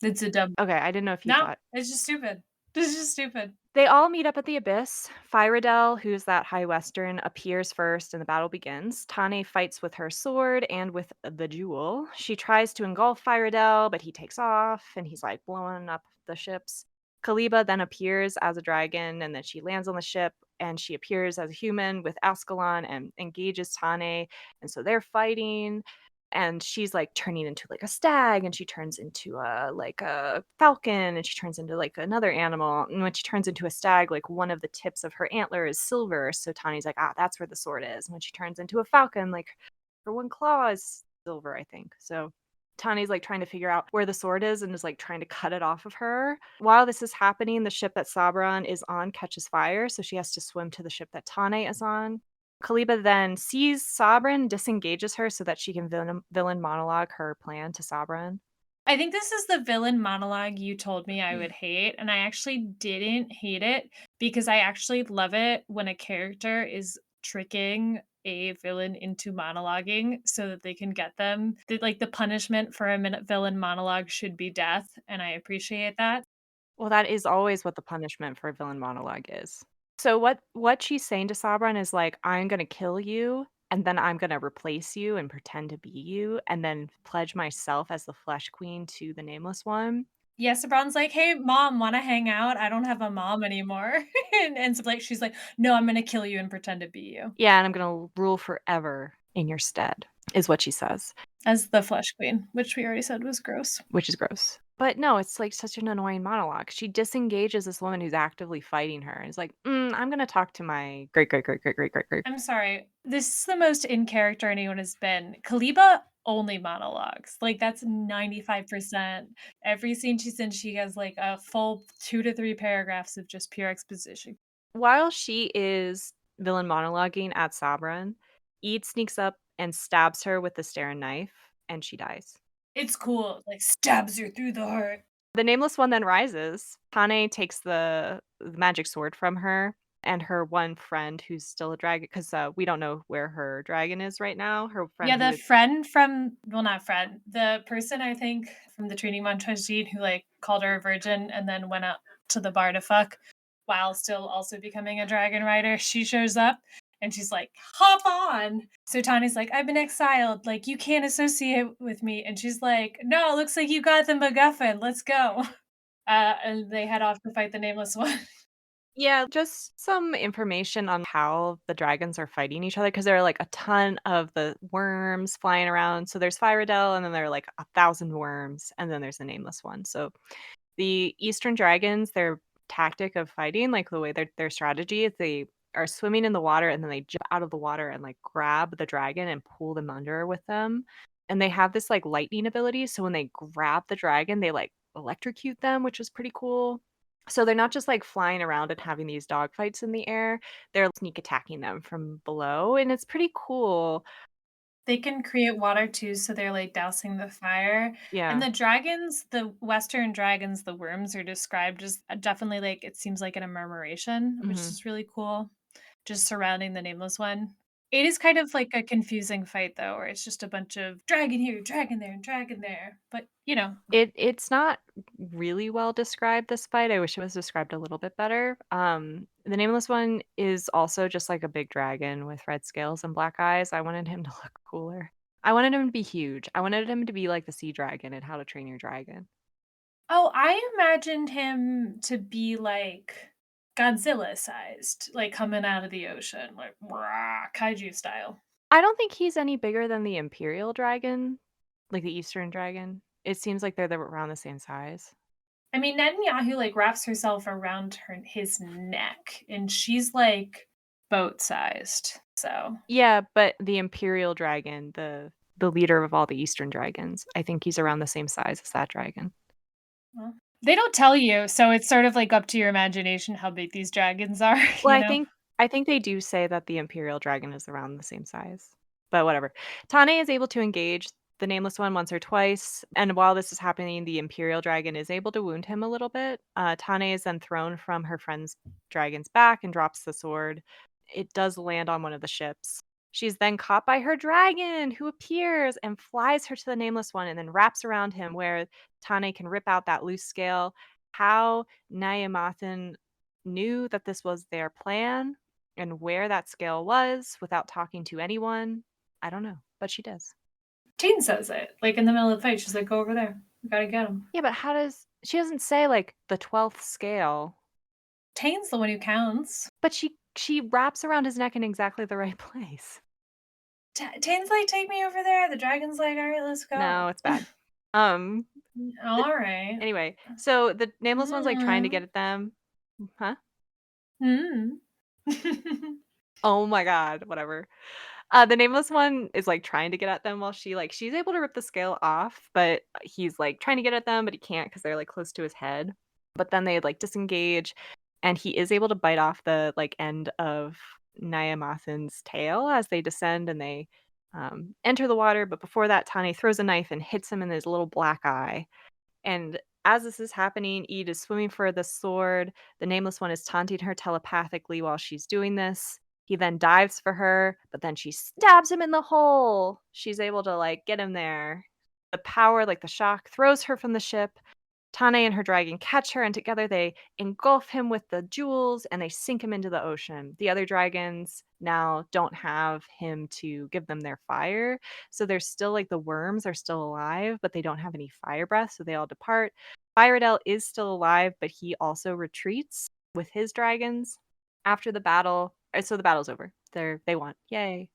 S3: It's a dumb.
S2: Okay, I didn't know if you
S3: No,
S2: thought.
S3: it's just stupid. It's just stupid.
S2: They all meet up at the abyss. Fyradel, who's that High Western, appears first and the battle begins. Tané fights with her sword and with the jewel. She tries to engulf Fyradel, but he takes off and he's like blowing up the ships. Kalyba then appears as a dragon and then she lands on the ship and she appears as a human with Ascalon and engages Tané. And so they're fighting and she's like turning into like a stag and she turns into a falcon and she turns into like another animal and when she turns into a stag like one of the tips of her antler is silver so Tani's like that's where the sword is and when she turns into a falcon like her one claw is silver I think so Tani's like trying to figure out where the sword is and is like trying to cut it off of her. While this is happening, the ship that Sabran is on catches fire, so she has to swim to the ship that Tané is on. Kalyba then sees Sabran, disengages her so that she can villain monologue her plan to Sabran.
S3: I think this is the villain monologue you told me I would hate, and I actually didn't hate it because I actually love it when a character is tricking a villain into monologuing so that they can get them. Like the punishment for a villain monologue should be death, and I appreciate that.
S2: Well, that is always what the punishment for a villain monologue is. So what she's saying to Sabran is like, I'm gonna kill you, and then I'm gonna replace you and pretend to be you, and then pledge myself as the Flesh Queen to the Nameless One.
S3: Yeah, Sabron's like, "Hey, mom, wanna hang out? I don't have a mom anymore." And so, like, she's like, "No, I'm gonna kill you and pretend to be you."
S2: Yeah, and I'm gonna rule forever in your stead, is what she says,
S3: As the Flesh Queen, which we already said was gross.
S2: which is gross. But no, it's like such an annoying monologue. She disengages this woman who's actively fighting her and is like, I'm gonna talk to my great great great great great great great.
S3: I'm sorry. This is the most in character anyone has been. Kalyba only monologues. Like that's 95%. Every scene she's in, she has like a full 2 to 3 paragraphs of just pure exposition.
S2: While she is villain monologuing at Sabran, Eid sneaks up and stabs her with the Staren knife, and she dies.
S3: It's cool. Like stabs her through the heart.
S2: The Nameless One then rises. Tané takes the magic sword from her, and her one friend who's still a dragon, because we don't know where her dragon is right now. Her friend
S3: Yeah,
S2: who
S3: the
S2: had
S3: friend from well, not friend, the person I think from the training montage who like called her a virgin and then went out to the bar to fuck while still also becoming a dragon rider, she shows up and she's like, hop on. So Tani's like, I've been exiled. Like, you can't associate with me. And she's like, no, it looks like you got the MacGuffin. Let's go. And they head off to fight the Nameless One.
S2: Yeah, just some information on how the dragons are fighting each other because there are like a ton of the worms flying around. So there's Fyradel, and then there are like 1,000 worms, and then there's the Nameless One. So the Eastern dragons, their tactic of fighting, like the way their strategy is they are swimming in the water and then they jump out of the water and like grab the dragon and pull them under with them. And they have this like lightning ability. So when they grab the dragon, they like electrocute them, which is pretty cool. So they're not just like flying around and having these dogfights in the air. They're sneak attacking them from below. And it's pretty cool.
S3: They can create water too, so they're like dousing the fire. And
S2: Yeah.
S3: the dragons, the Western dragons, the worms are described as definitely like it seems like an murmuration, which
S2: Hmm.
S3: is really cool, just surrounding the Nameless One. It is kind of like a confusing fight though, where it's just a bunch of dragon here, dragon there, and dragon there. But you know,
S2: It's not really well described, this fight. I wish it was described a little bit better. The Nameless One is also just like a big dragon with red scales and black eyes. I wanted him to look cooler. I wanted him to be huge. I wanted him to be like the sea dragon and How to Train Your Dragon.
S3: oh, I imagined him to be like Godzilla-sized, like, coming out of the ocean, like, "Rah," kaiju style.
S2: I don't think he's any bigger than the Imperial dragon, like the Eastern dragon. It seems like they're around the same size.
S3: I mean, Netanyahu, like, wraps herself around his neck, and she's, like, boat-sized, so
S2: Yeah, but the Imperial dragon, the leader of all the Eastern dragons, I think he's around the same size as that dragon.
S3: well, they don't tell you, so it's sort of, like, up to your imagination how big these dragons are,
S2: Well,
S3: you
S2: I
S3: know?
S2: think I think they do say that the Imperial dragon is around the same size, but whatever. Tané is able to engage the Nameless One once or twice, and while this is happening, the Imperial dragon is able to wound him a little bit. Tané is then thrown from her friend's dragon's back and drops the sword. It does land on one of the ships. She's then caught by her dragon, who appears and flies her to the Nameless One and then wraps around him where Tané can rip out that loose scale. How Nyamathan knew that this was their plan and where that scale was without talking to anyone, I don't know, but she does.
S3: Teen says it, like, in the middle of the fight, she's like, "Go over there. We gotta get him."
S2: Yeah, but how does she doesn't say like the 12th scale,
S3: Tane's the one who counts.
S2: but she wraps around his neck in exactly the right place.
S3: Tane's like, "Take me over there." The dragon's like, "Alright, let's
S2: No,
S3: go."
S2: it's bad. Um the,
S3: Alright.
S2: anyway, so the Nameless One's like trying to
S3: Mm.
S2: get at them. Huh?
S3: Mm.
S2: Oh my god, whatever. The Nameless One is, like, trying to get at them while she's able to rip the scale off, but he's, like, trying to get at them, but he can not because 'cause they're, like, close to his head. But then they, like, disengage, and he is able to bite off the, like, end of Nyamathan's tail as they descend and they, enter the water, but before that, Tané throws a knife and hits him in his little black eye. And as this is happening, Ede is swimming for the sword. The Nameless One is taunting her telepathically while she's doing this. He then dives for her, but then she stabs him in the hole. She's able to like get him there. The power, like the shock, throws her from the ship. Tané and her dragon catch her, and together they engulf him with the jewels and they sink him into the ocean. The other dragons now don't have him to give them their fire. So they're still like the worms are still alive, but they don't have any fire breath. So they all depart. Fyradel is still alive, but he also retreats with his dragons after the battle. So the battle's over. They won. Yay.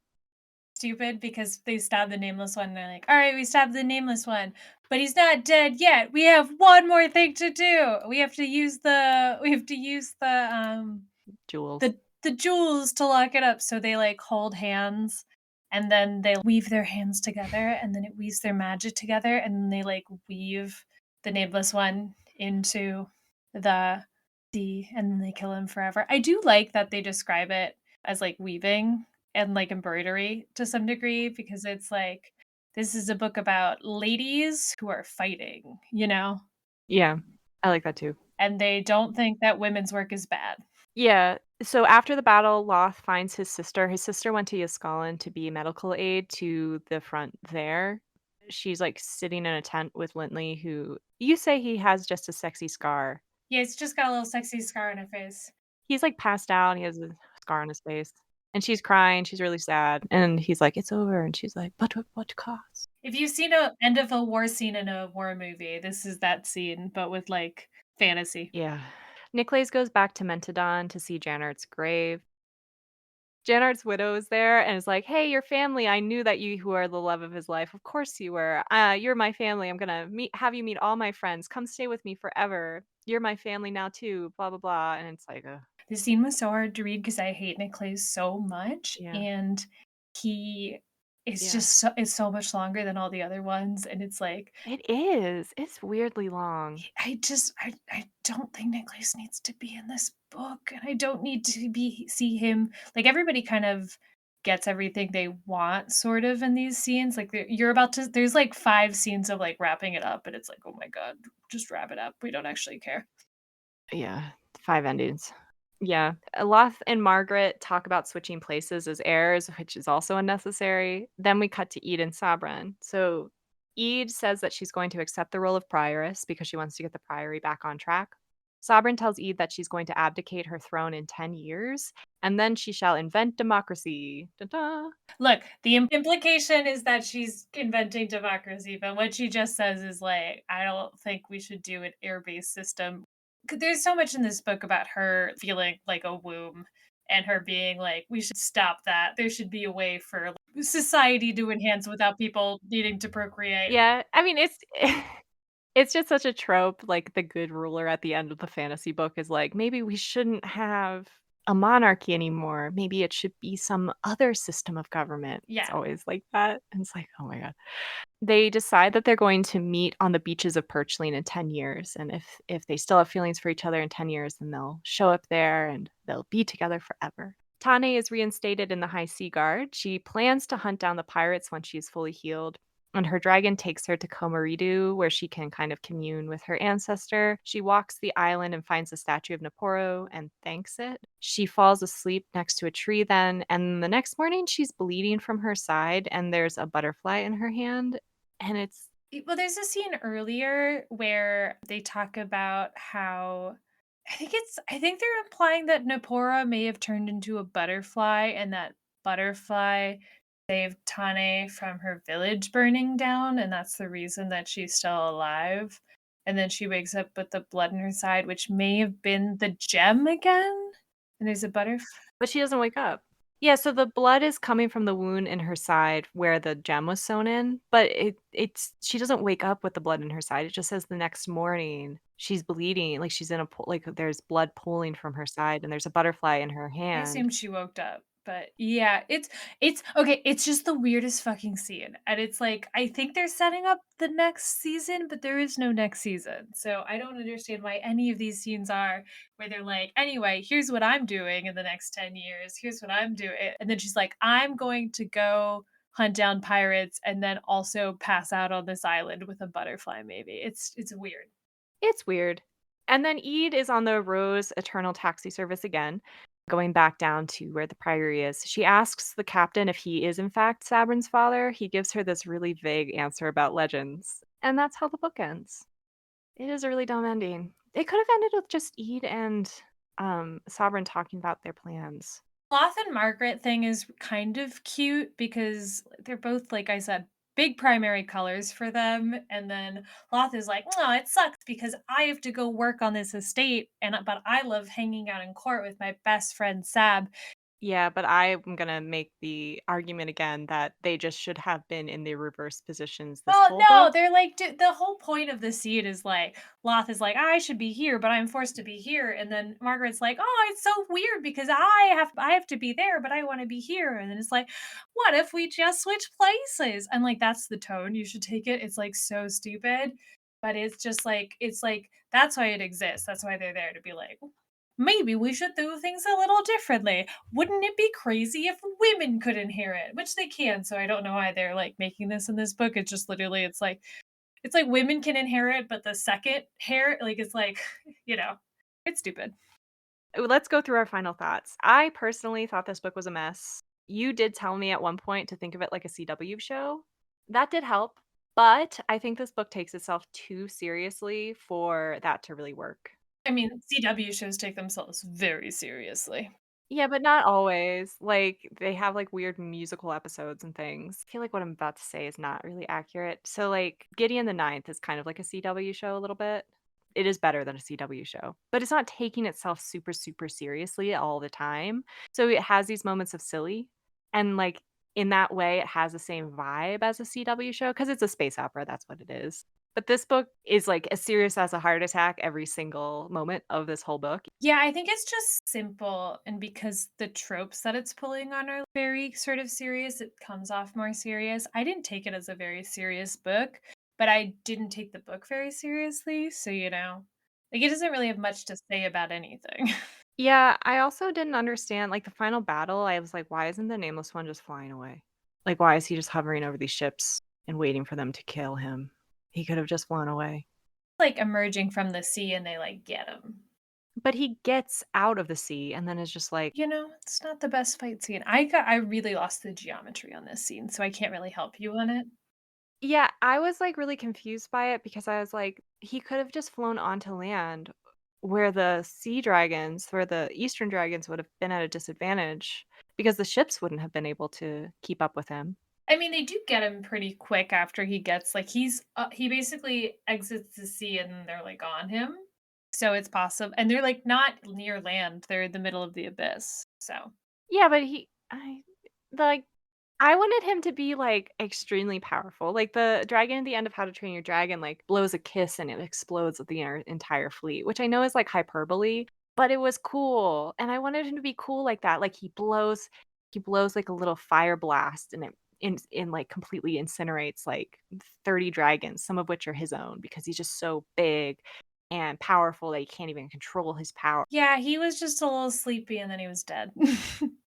S3: Stupid because they stab the Nameless One, and they're like, "Alright, we stabbed the Nameless One, but he's not dead yet. We have one more thing to do. We have to use
S2: Jules.
S3: the jewels to lock it up." So they, like, hold hands, and then they weave their hands together, and then it weaves their magic together, and then they, like, weave the Nameless One into the sea, and then they kill him forever. I do like that they describe it as, like, weaving and, like, embroidery to some degree because it's like, this is a book about ladies who are fighting, you know?
S2: Yeah. I like that too.
S3: And they don't think that women's work is bad.
S2: Yeah. So after the battle, Loth finds his sister. His sister went to Yaskalon to be medical aid to the front there. She's like sitting in a tent with Lintley, who you say he has just a sexy scar.
S3: Yeah, it's just got a little sexy scar on her face.
S2: He's like passed out. He has a scar on his face. And she's crying. She's really sad. And he's like, it's over. And she's like, but at what cost?
S3: If you've seen a end of a war scene in a war movie, this is that scene, but with, like, fantasy.
S2: Yeah. Niclays goes back to Mentadon to see Janart's grave. Janart's widow is there and is like, "Hey, your family. I knew that you who are the love of his life. Of course you were. You're my family. I'm gonna have you meet all my friends. Come stay with me forever. You're my family now too. Blah blah blah." And it's like,
S3: The scene was so hard to read because I hate Niclays so much,
S2: yeah,
S3: and he is
S2: yeah.
S3: just it's so much longer than all the other ones, and it's like,
S2: It is. It's weirdly long.
S3: I don't think Niclays needs to be in this book, and I don't need to be see him like, everybody kind of gets everything they want sort of in these scenes, like, you're about to there's, like, 5 scenes of, like, wrapping it up, and it's like, "Oh my god, just wrap it up. We don't actually care."
S2: Yeah, 5 endings. Yeah, Loth and Margaret talk about switching places as heirs, which is also unnecessary. Then we cut to Ede and Sabran. So Ede says that she's going to accept the role of prioress because she wants to get the priory back on track. Sabran tells Ede that she's going to abdicate her throne in 10 years, and then she shall invent democracy. Da-da.
S3: Look, the implication is that she's inventing democracy, but what she just says is like, I don't think we should do an air-based system. There's so much in this book about her feeling like a womb and her being like, we should stop that. There should be a way for society to enhance without people needing to procreate.
S2: Yeah, I mean, it's it's just such a trope, like, the good ruler at the end of the fantasy book is like, "Maybe we shouldn't have a monarchy anymore. Maybe it should be some other system of government." It's
S3: Yeah.
S2: always like that, and it's like, "Oh my god." They decide that they're going to meet on the beaches of Perchling in 10 years, and if they still have feelings for each other in 10 years, then they'll show up there and they'll be together forever. Tané is reinstated in the High Sea Guard. She plans to hunt down the pirates once she's fully healed, and her dragon takes her to Komaridu, where she can kind of commune with her ancestor. She walks the island and finds the statue of Naporo and thanks it. She falls asleep next to a tree then, and the next morning she's bleeding from her side, and there's a butterfly in her hand, and it's
S3: Well, there's a scene earlier where they talk about how I think they're implying that Napora may have turned into a butterfly and that butterfly saved Tane from her village burning down, and that's the reason that she's still alive. And then she wakes up with the blood in her side, which may have been the gem again. And there's a butterfly.
S2: but she doesn't wake up. Yeah, so the blood is coming from the wound in her side where the gem was sewn in, but it's she doesn't wake up with the blood in her side. It just says the next morning she's bleeding, like she's in a pool, like there's blood pooling from her side, and there's a butterfly in her
S3: I
S2: hand.
S3: assumed she woke up, but yeah, it's okay, it's just the weirdest fucking scene, and it's like, I think they're setting up the next season, but there is no next season, so I don't understand why any of these scenes are where they're like, "Anyway, here's what I'm doing in the next 10 years, here's what I'm doing," and then she's like, "I'm going to go hunt down pirates and then also pass out on this island with a butterfly," maybe. It's weird.
S2: It's weird. And then Eid is on the Rose Eternal Taxi Service again, going back down to where the Priory is. She asks the captain if he is in fact Sabrin's father. He gives her this really vague answer about legends. And that's how the book ends. It is a really dumb ending. It could have ended with just Eid and Sabrin talking about their plans.
S3: Loth and Margaret thing is kind of cute because they're both, like I said, big primary colors for them. And then Loth is like, "Oh, it sucks because I have to go work on this estate, and but I love hanging out in court with my best friend Sab."
S2: Yeah, but I'm gonna make the argument again that they just should have been in their reverse positions this
S3: Well,
S2: whole
S3: no,
S2: book.
S3: they're like the whole point of the scene is like Loth is like, "I should be here, but I'm forced to be here," and then Margaret's like, "Oh, it's so weird because I have to be there, but I want to be here," and then it's like, "What if we just switch places?" And like that's the tone you should take it. It's like so stupid, but it's just like that's why it exists. That's why they're there to be like, maybe we should do things a little differently. Wouldn't it be crazy if women could inherit? Which they can, so I don't know why they're like making this in this book. It's just literally it's like women can inherit, but the second hair, like it's like, you know, it's stupid.
S2: Let's go through our final thoughts. I personally thought this book was a mess. You did tell me at one point to think of it like a CW show. That did help, but I think this book takes itself too seriously for that to really work.
S3: I mean, CW shows take themselves very seriously.
S2: Yeah, but not always. Like, they have, like, weird musical episodes and things. I feel like what I'm about to say is not really accurate. So, like, Gideon the Ninth is kind of like a CW show a little bit. It is better than a CW show, but it's not taking itself super, super seriously all the time. So it has these moments of silly, and, like, in that way, it has the same vibe as a CW show because it's a space opera, that's what it is. But this book is, like, as serious as a heart attack every single moment of this whole book.
S3: Yeah, I think it's just simple, and because the tropes that it's pulling on are very sort of serious, it comes off more serious. I didn't take it as a very serious book, but I didn't take the book very seriously, so like it doesn't really have much to say about anything.
S2: Yeah, I also didn't understand, like, the final battle, I was like, "Why isn't the Nameless One just flying away? Like, why is he just hovering over these ships and waiting for them to kill him? He could have just flown away."
S3: Like emerging from the sea and they like get him.
S2: But he gets out of the sea and then is just like,
S3: It's not the best fight scene. I really lost the geometry on this scene, so I can't really help you on it.
S2: yeah, I was, like, really confused by it because I was like, he could have just flown onto land where the sea dragons, where the eastern dragons would have been at a disadvantage because the ships wouldn't have been able to keep up with him.
S3: I mean, they do get him pretty quick after he gets like he basically exits the sea and they're like on him. So it's possible, and they're like not near land, they're in the middle of the abyss. So
S2: Yeah, but like I wanted him to be like extremely powerful. Like the dragon at the end of How to Train Your Dragon like blows a kiss and it explodes with the entire fleet, which I know is like hyperbole, but it was cool. And I wanted him to be cool like that. Like he blows like a little fire blast and it in like completely incinerates like 30 dragons, some of which are his own because he's just so big and powerful that he can't even control his power.
S3: yeah, he was just a little sleepy and then he was dead.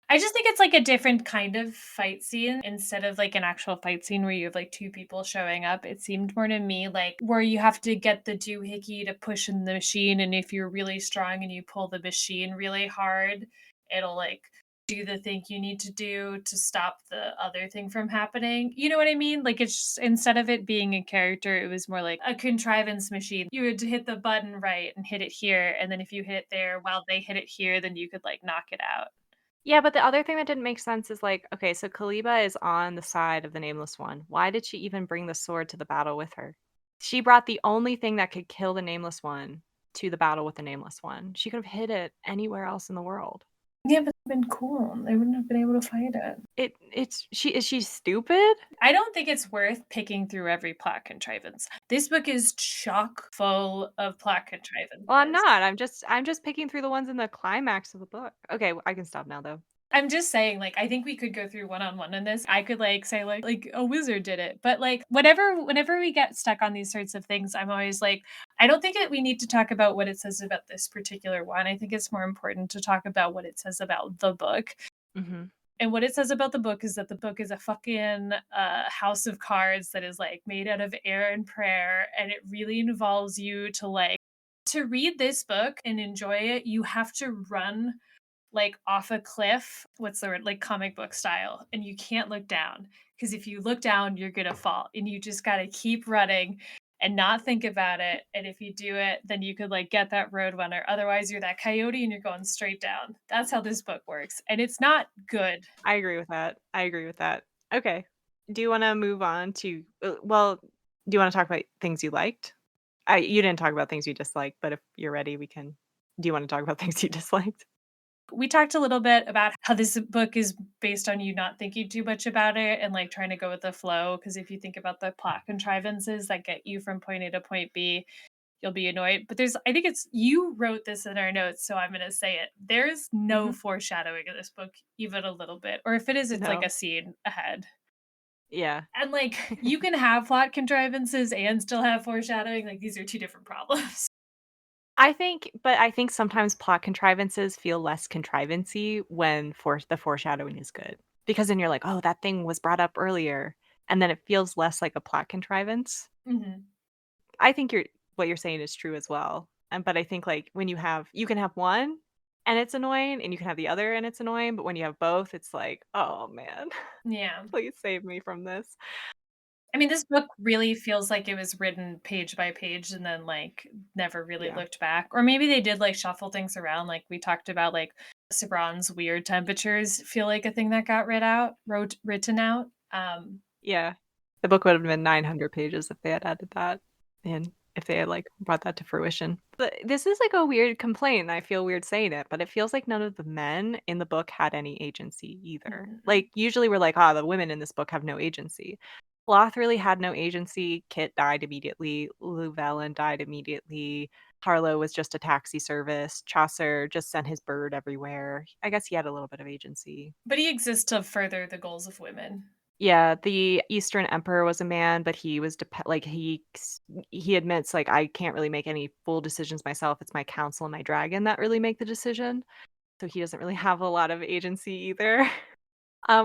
S3: I just think it's like a different kind of fight scene instead of like an actual fight scene where you have like two people showing up. It seemed more to me like where you have to get the doohickey to push in the machine, and if you're really strong and you pull the machine really hard, it'll like do the thing you need to do to stop the other thing from happening. You know what I mean? Like it's just, instead of it being a character, it was more like a contrivance machine. You would hit the button right and hit it here, and then if you hit it there while they hit it here, then you could like knock it out.
S2: Yeah, but the other thing that didn't make sense is like, okay, so Kalyba is on the side of the Nameless One. Why did she even bring the sword to the battle with her? She brought the only thing that could kill the Nameless One to the battle with the Nameless One. She could have hid it anywhere else in the world.
S3: Yeah, but it'd been cool. They wouldn't have been able to fight it.
S2: Is she stupid?
S3: I don't think it's worth picking through every plot contrivance. This book is chock full of plot
S2: Well, I'm
S3: contrivances.
S2: not. I'm just picking through the ones in the climax of the book. Okay, I can stop now though.
S3: I'm just saying, like, I think we could go through one on one in this. I could like say like a wizard did it, but like whenever we get stuck on these sorts of things, I'm always like, I don't think that we need to talk about what it says about this particular one. I think it's more important to talk about what it says about the book.
S2: Mhm.
S3: And what it says about the book is that the book is a fucking house of cards that is like made out of air and prayer, and it really involves you to like to read this book and enjoy it. You have to run like off a cliff, what's the word, like comic book style, and you can't look down because if you look down, you're gonna fall, and you just got to keep running and not think about it. And if you do it, then you could like get that road runner. Otherwise, you're that coyote and you're going straight down. That's how this book works, and it's not good.
S2: I agree with that. I agree with that. Okay. Do you want to move on to well, do you want to talk about things you liked? You didn't talk about things you disliked, but if you're ready, we can. Do you want to talk about things you disliked?
S3: We talked a little bit about how this book is based on you not thinking too much about it and like trying to go with the flow. Because if you think about the plot contrivances that get you from point A to point B, you'll be annoyed. But I think it's, you wrote this in our notes, so I'm going to say it. There's no
S2: Mhm.
S3: foreshadowing in this book, even a little bit. Or if it is, it's like
S2: No.
S3: a scene ahead.
S2: Yeah.
S3: And like, you can have plot contrivances and still have foreshadowing. Like, these are two different problems.
S2: I think sometimes plot contrivances feel less contrivancy when the foreshadowing is good. Because then you're like, "Oh, that thing was brought up earlier." And then it feels less like a plot contrivance.
S3: Mhm.
S2: I think what you're saying is true as well. But I think like when you can have one and it's annoying and you can have the other and it's annoying, but when you have both, it's like, "Oh man,
S3: Yeah.
S2: please save me from this."
S3: I mean, this book really feels like it was written page by page and then like never really
S2: Yeah.
S3: looked back. Or maybe they did like shuffle things around. Like we talked about like Sabron's weird temperatures feel like a thing that got written out.
S2: Yeah. The book would have been 900 pages if they had added that in, if they had like brought that to fruition. But this is like a weird complaint. And I feel weird saying it, but it feels like none of the men in the book had any agency either.
S3: Mm.
S2: Like usually we're like, the women in this book have no agency. Loth really had no agency. Kit died immediately. Llewellyn died immediately. Harlow was just a taxi service. Chaucer just sent his bird everywhere. I guess he had a little bit of agency.
S3: But he exists to further the goals of women.
S2: Yeah, the Eastern Emperor was a man, but he was like he admits like I can't really make any full decisions myself. It's my council and my dragon that really make the decision. So he doesn't really have a lot of agency either.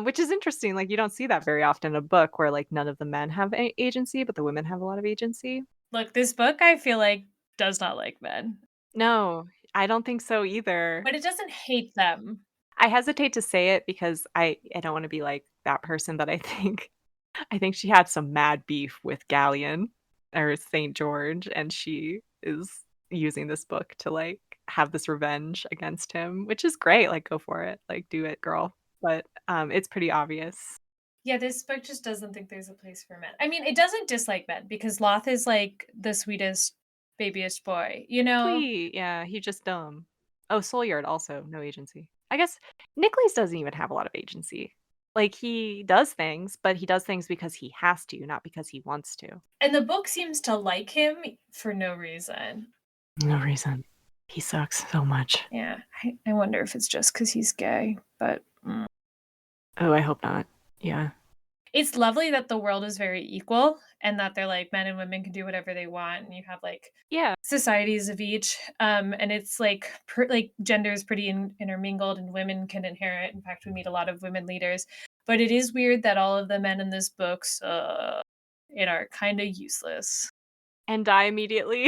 S2: Which is interesting. Like you don't see that very often in a book where like none of the men have agency, but the women have a lot of agency.
S3: Look, this book I feel like does not like men,
S2: No, I don't think so either.
S3: but it doesn't hate them.
S2: I hesitate to say it because I don't want to be like that person, but I think she had some mad beef with Galleon or St. George, and she is using this book to like have this revenge against him, which is great. Like, go for it. Like, do it, girl. But it's pretty obvious.
S3: Yeah, this book just doesn't think there's a place for men. I mean, it doesn't dislike men because Loth is like the sweetest babyish boy, you know?
S2: Sweet. Yeah, he's just dumb. Oh, Soolyard also, no agency. I guess Niclays doesn't even have a lot of agency. Like, he does things, but he does things because he has to, not because he wants to.
S3: And the book seems to like him for no reason.
S2: No reason. He sucks so much.
S3: Yeah, I wonder if it's just because he's gay, but
S2: Oh, I hope not. Yeah.
S3: it's lovely that the world is very equal and that they're like men and women can do whatever they want, and you have like
S2: Yeah.
S3: societies of each. And it's like like gender is pretty intermingled, and women can inherit. In fact, we meet a lot of women leaders, but it is weird that all of the men in this book are kind of useless.
S2: And die immediately.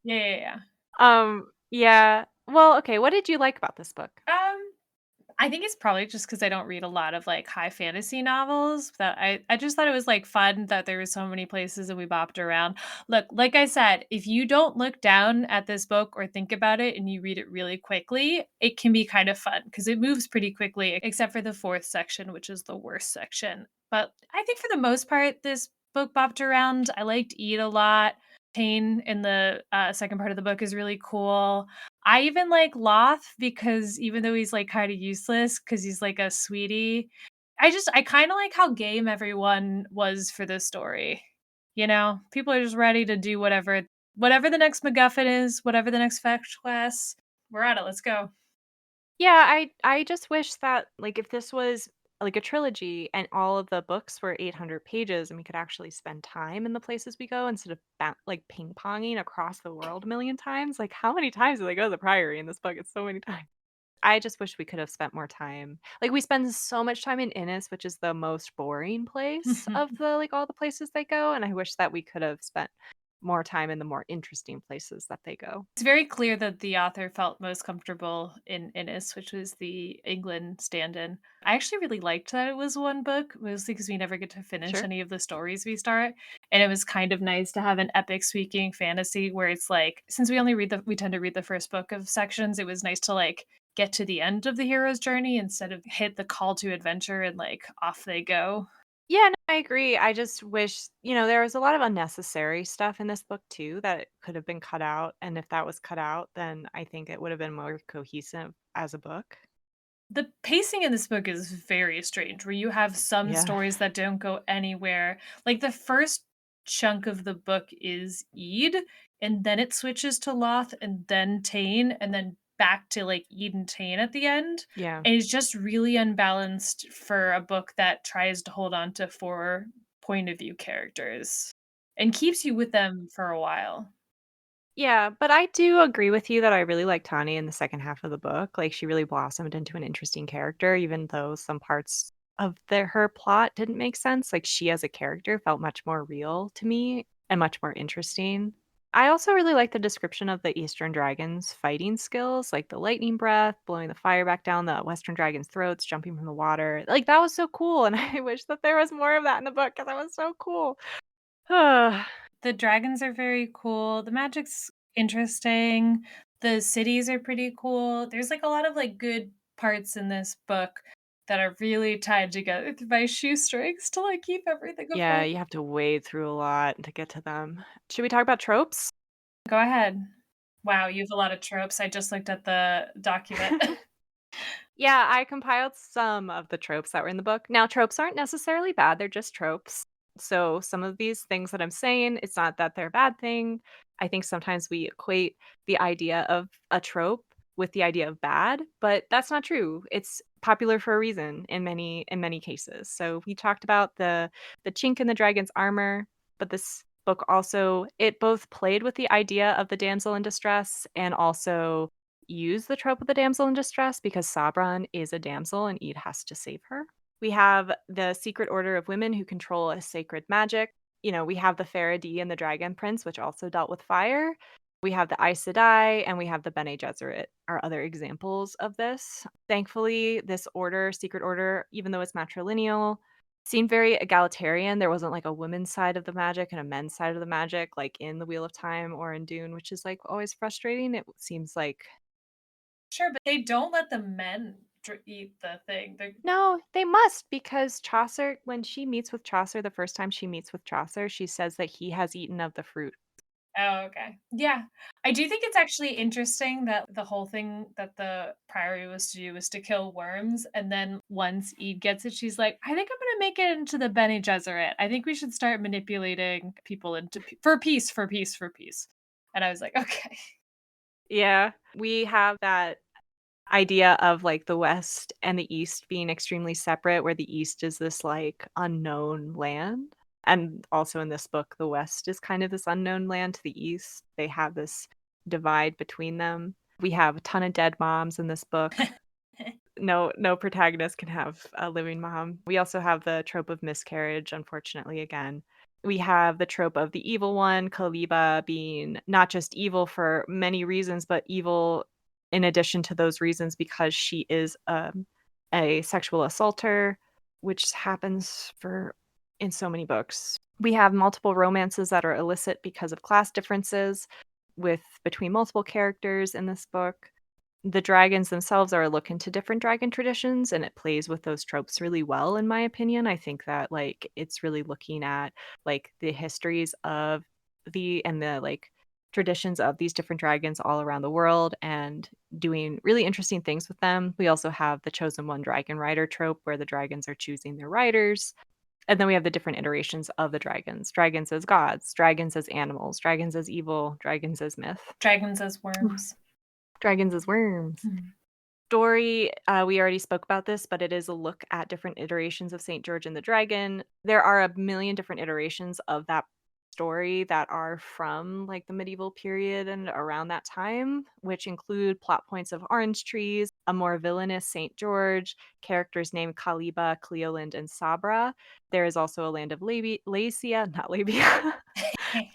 S3: Yeah, yeah, yeah.
S2: Yeah. Well, okay, what did you like about this book?
S3: I think it's probably just because I don't read a lot of, like, high fantasy novels, that I just thought it was, like, fun that there were so many places and we bopped around. Look, like I said, if you don't look down at this book or think about it and you read it really quickly, it can be kind of fun because it moves pretty quickly, except for the 4th section, which is the worst section. But I think for the most part, this book bopped around. I liked Eat a lot. Tane in the, second part of the book is really cool. I even like Loth because even though he's, like, kinda useless, because he's, like, a sweetie, I kinda like how game everyone was for this story, you know? People are just ready to do whatever the next MacGuffin is, whatever the next fetch quest, we're at it, let's go.
S2: Yeah, I just wish that, like, if this was, like, a trilogy and all of the books were 800 pages and we could actually spend time in the places we go instead of like, ping-ponging across the world a million times. Like, how many times do they go to the Priory in this book? It's so many times. I just wish we could have spent more time. Like, we spend so much time in Innis, which is the most boring place of the like, all the places they go, and I wish that we could have spent more time in the more interesting places that they go.
S3: It's very clear that the author felt most comfortable in Innis, which was the England stand-in. I actually really liked that it was one book, mostly because we never get to finish
S2: Sure.
S3: any of the stories we start. And it was kind of nice to have an epic speaking fantasy where it's like, since we tend to read the first book of sections, it was nice to like get to the end of the hero's journey instead of hit the call to adventure and like off they go.
S2: Yeah, no, I agree. I just wish, there was a lot of unnecessary stuff in this book too that could have been cut out. And if that was cut out, then I think it would have been more cohesive as a book.
S3: The pacing in this book is very strange, where you have some
S2: Yeah.
S3: stories that don't go anywhere. Like the first chunk of the book is Eid, and then it switches to Loth, and then Tane, and then back to like Eid and Tane at the end.
S2: Yeah.
S3: And it's just really unbalanced for a book that tries to hold on to four point of view characters and keeps you with them for a while.
S2: Yeah, but I do agree with you that I really like Tané in the second half of the book. Like, she really blossomed into an interesting character, even though some parts of her plot didn't make sense. Like, she as a character felt much more real to me and much more interesting. I also really like the description of the Eastern dragons' fighting skills, like the lightning breath, blowing the fire back down the Western dragons' throats, jumping from the water. Like, that was so cool. And I wish that there was more of that in the book because that was so cool.
S3: The dragons are very cool. The magic's interesting. The cities are pretty cool. There's like a lot of like good parts in this book that are really tied together by shoestrings to like keep everything
S2: Yeah,
S3: afloat.
S2: you have to wade through a lot to get to them. Should we talk about tropes?
S3: Go ahead. Wow, you have a lot of tropes. I just looked at the document.
S2: Yeah, I compiled some of the tropes that were in the book. Now, tropes aren't necessarily bad, they're just tropes. So, some of these things that I'm saying, it's not that they're a bad thing. I think sometimes we equate the idea of a trope with the idea of bad, but that's not true. It's popular for a reason in many cases. So, we talked about the chink in the dragon's armor, but this book also it both played with the idea of the damsel in distress and also use the trope of the damsel in distress because Sabran is a damsel and Ede has to save her. We have the secret order of women who control a sacred magic. We have the Faraday and the Dragon Prince, which also dealt with fire. We have the Aes Sedai and we have the Bene Gesserit are other examples of this. Thankfully, this order, secret order, even though it's matrilineal, seemed very egalitarian. There wasn't like a women's side of the magic and a men's side of the magic, like in the Wheel of Time or in Dune, which is like always frustrating. It seems like
S3: Sure, but they don't let the men eat the thing.
S2: no, they must because Chaucer, when she meets with Chaucer, the first time she meets with Chaucer, she says that he has eaten of the fruit.
S3: Oh, okay. Yeah. I do think it's actually interesting that the whole thing that the Priory was to do was to kill worms, and then once Eve gets it, she's like, "I think I'm gonna make it into the Bene Gesserit. I think we should start manipulating people into for peace, for peace, for peace." And I was like, "Okay."
S2: Yeah, we have that idea of like the West and the East being extremely separate, where the East is this like unknown land. And also in this book, the West is kind of this unknown land to the East. They have this divide between them. We have a ton of dead moms in this book. No protagonist can have a living mom. We also have the trope of miscarriage, unfortunately, again. We have the trope of the evil one, Kalyba, being not just evil for many reasons, but evil in addition to those reasons because she is a sexual assaulter, which happens for in so many books. We have multiple romances that are illicit because of class differences with between multiple characters in this book. The dragons themselves are a look into different dragon traditions, and it plays with those tropes really well, in my opinion. I think that, like, it's really looking at, like, the histories of the, like, traditions of these different dragons all around the world and doing really interesting things with them. We also have the chosen one dragon rider trope where the dragons are choosing their riders. And then we have the different iterations of the dragons. Dragons as gods, dragons as animals, dragons as evil, dragons as myth.
S3: Dragons as worms.
S2: Dragons as worms.
S3: Mhm.
S2: Story, we already spoke about this, but it is a look at different iterations of St. George and the Dragon. There are a million different iterations of that story that are from like the medieval period and around that time, which include plot points of orange trees, a more villainous St. George, characters named Kalyba, Cleoland, and Sabra. There is also a land of Lacia, not Labia.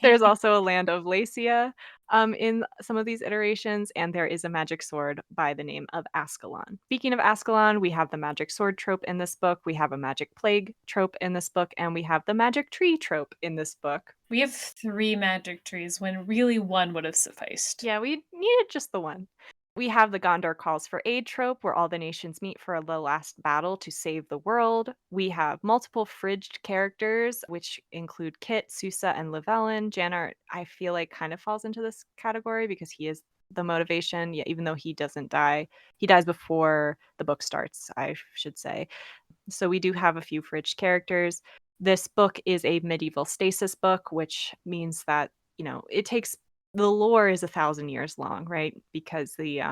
S2: There's also a land of Lacia in some of these iterations, and there is a magic sword by the name of Ascalon. Speaking of Ascalon, we have the magic sword trope in this book, we have a magic plague trope in this book, and we have the magic tree trope in this book.
S3: We have 3 magic trees when really 1 would have sufficed.
S2: Yeah, we needed just the one. We have the Gondor calls for aid trope, where all the nations meet for the last battle to save the world. We have multiple fridged characters, which include Kit, Susa, and Llewellyn. Janart, I feel like, kind of falls into this category because he is the motivation. Yeah, even though he doesn't die, he dies before the book starts, I should say. So we do have a few fridged characters. This book is a medieval stasis book, which means that, it takes the lore is 1,000 years long, right? Because the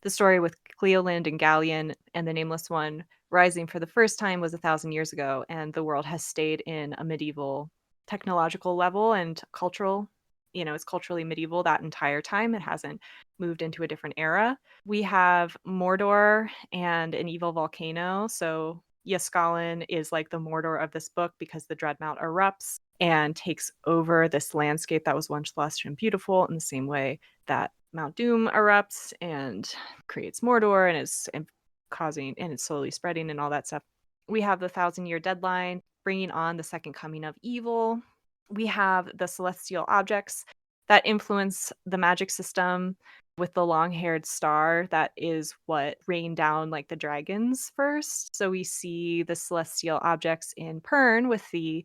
S2: story with Cleoland and Galleon and the Nameless One rising for the first time was 1,000 years ago, and the world has stayed in a medieval technological level and cultural. It's culturally medieval that entire time. It hasn't moved into a different era. We have Mordor and an evil volcano. So Yaskalin is like the Mordor of this book because the Dreadmount erupts and takes over this landscape that was once lush and beautiful in the same way that Mount Doom erupts and creates Mordor and it's slowly spreading and all that stuff. We have the 1,000-year deadline bringing on the second coming of evil. We have the celestial objects that influence the magic system with the long-haired star that is what rained down like the dragons first. So we see the celestial objects in Pern with the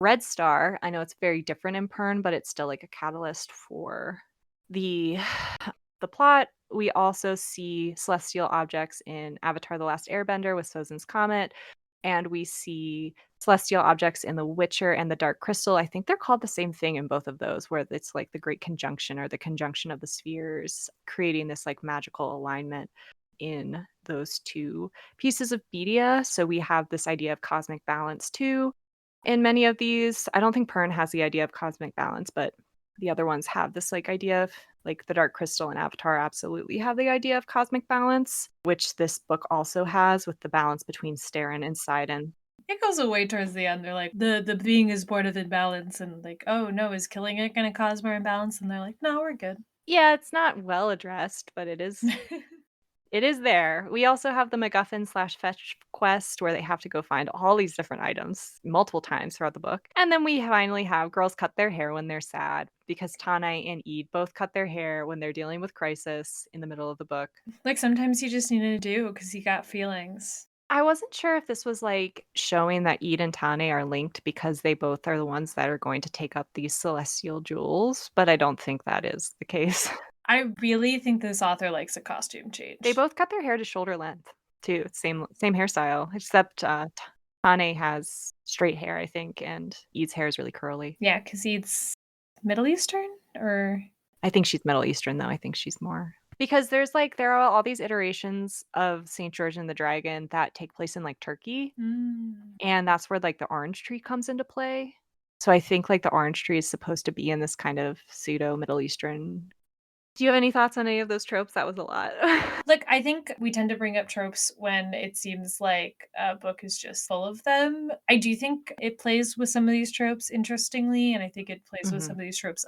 S2: red star. I know it's very different in Pern, but it's still like a catalyst for the the plot. We also see celestial objects in Avatar: The Last Airbender with Sozin's Comet, and we see celestial objects in The Witcher and the Dark Crystal. I think they're called the same thing in both of those, where it's like the Great Conjunction or the conjunction of the spheres, creating this like magical alignment in those two pieces of media. So we have this idea of cosmic balance too. In many of these, I don't think Pern has the idea of cosmic balance, but the other ones have this like idea of like the Dark Crystal and Avatar absolutely have the idea of cosmic balance, which this book also has with the balance between Starin and Sidon.
S3: It goes away towards the end. They're like, the being is born of imbalance, and like, oh no, is killing it gonna cause more imbalance? And they're like, no, we're good.
S2: Yeah, it's not well addressed, but it is there. We also have the MacGuffin/fetch quest where they have to go find all these different items multiple times throughout the book. And then we finally have girls cut their hair when they're sad because Tané and Ede both cut their hair when they're dealing with crisis in the middle of the book.
S3: Like sometimes you just need to do because you got feelings.
S2: I wasn't sure if this was, like, showing that Ede and Tané are linked because they both are the ones that are going to take up these celestial jewels, but I don't think that is the case.
S3: I really think this author likes a costume
S2: They
S3: change.
S2: both cut their hair to shoulder length too, same hairstyle, except, Tané has straight hair, I think, and Ede's hair is really curly.
S3: Yeah, because he's Middle Eastern or
S2: I think she's Middle Eastern, though, I think she's more because there are all these iterations of Saint George and the Dragon that take place in, like, Turkey,
S3: Mm.
S2: and that's where, like, the orange tree comes into play. So I think, like, the orange tree is supposed to be in this kind of pseudo Middle Eastern. Do you have any thoughts on any of those tropes? That was a lot.
S3: Look, I think we tend to bring up tropes when it seems like a book is just full of them. I do think it plays with some of these tropes interestingly, and I think it plays with some
S2: Mhm.
S3: of these tropes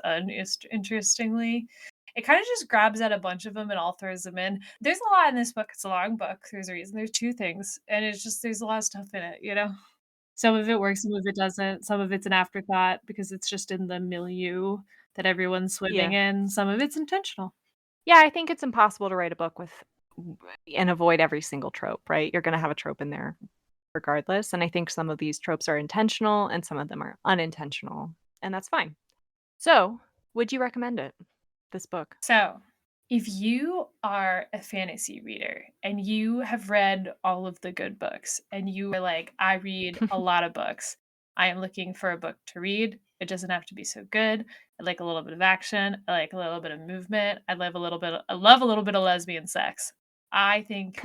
S3: interestingly. It kind of just grabs at a bunch of them and all throws them in. There's a lot in this book. It's a long book. There's a reason. There's two things, and it's just there's a lot of stuff in it. Some of it works, some of it doesn't. Some of it's an afterthought because it's just in the milieu that everyone's swimming
S2: Yeah.
S3: in. Some of it's intentional.
S2: Yeah, I think it's impossible to write a book with and avoid every single trope, right? You're gonna have a trope in there regardless, and I think some of these tropes are intentional and some of them are unintentional, and that's fine. So, would you recommend it? This book?
S3: So, if you are a fantasy reader and you have read all of the good books and you are like, I read a lot of books, I am looking for a book to read. It doesn't have to be so good. I like a little bit of action. I like a little bit of movement. I love a little bit of lesbian sex. I think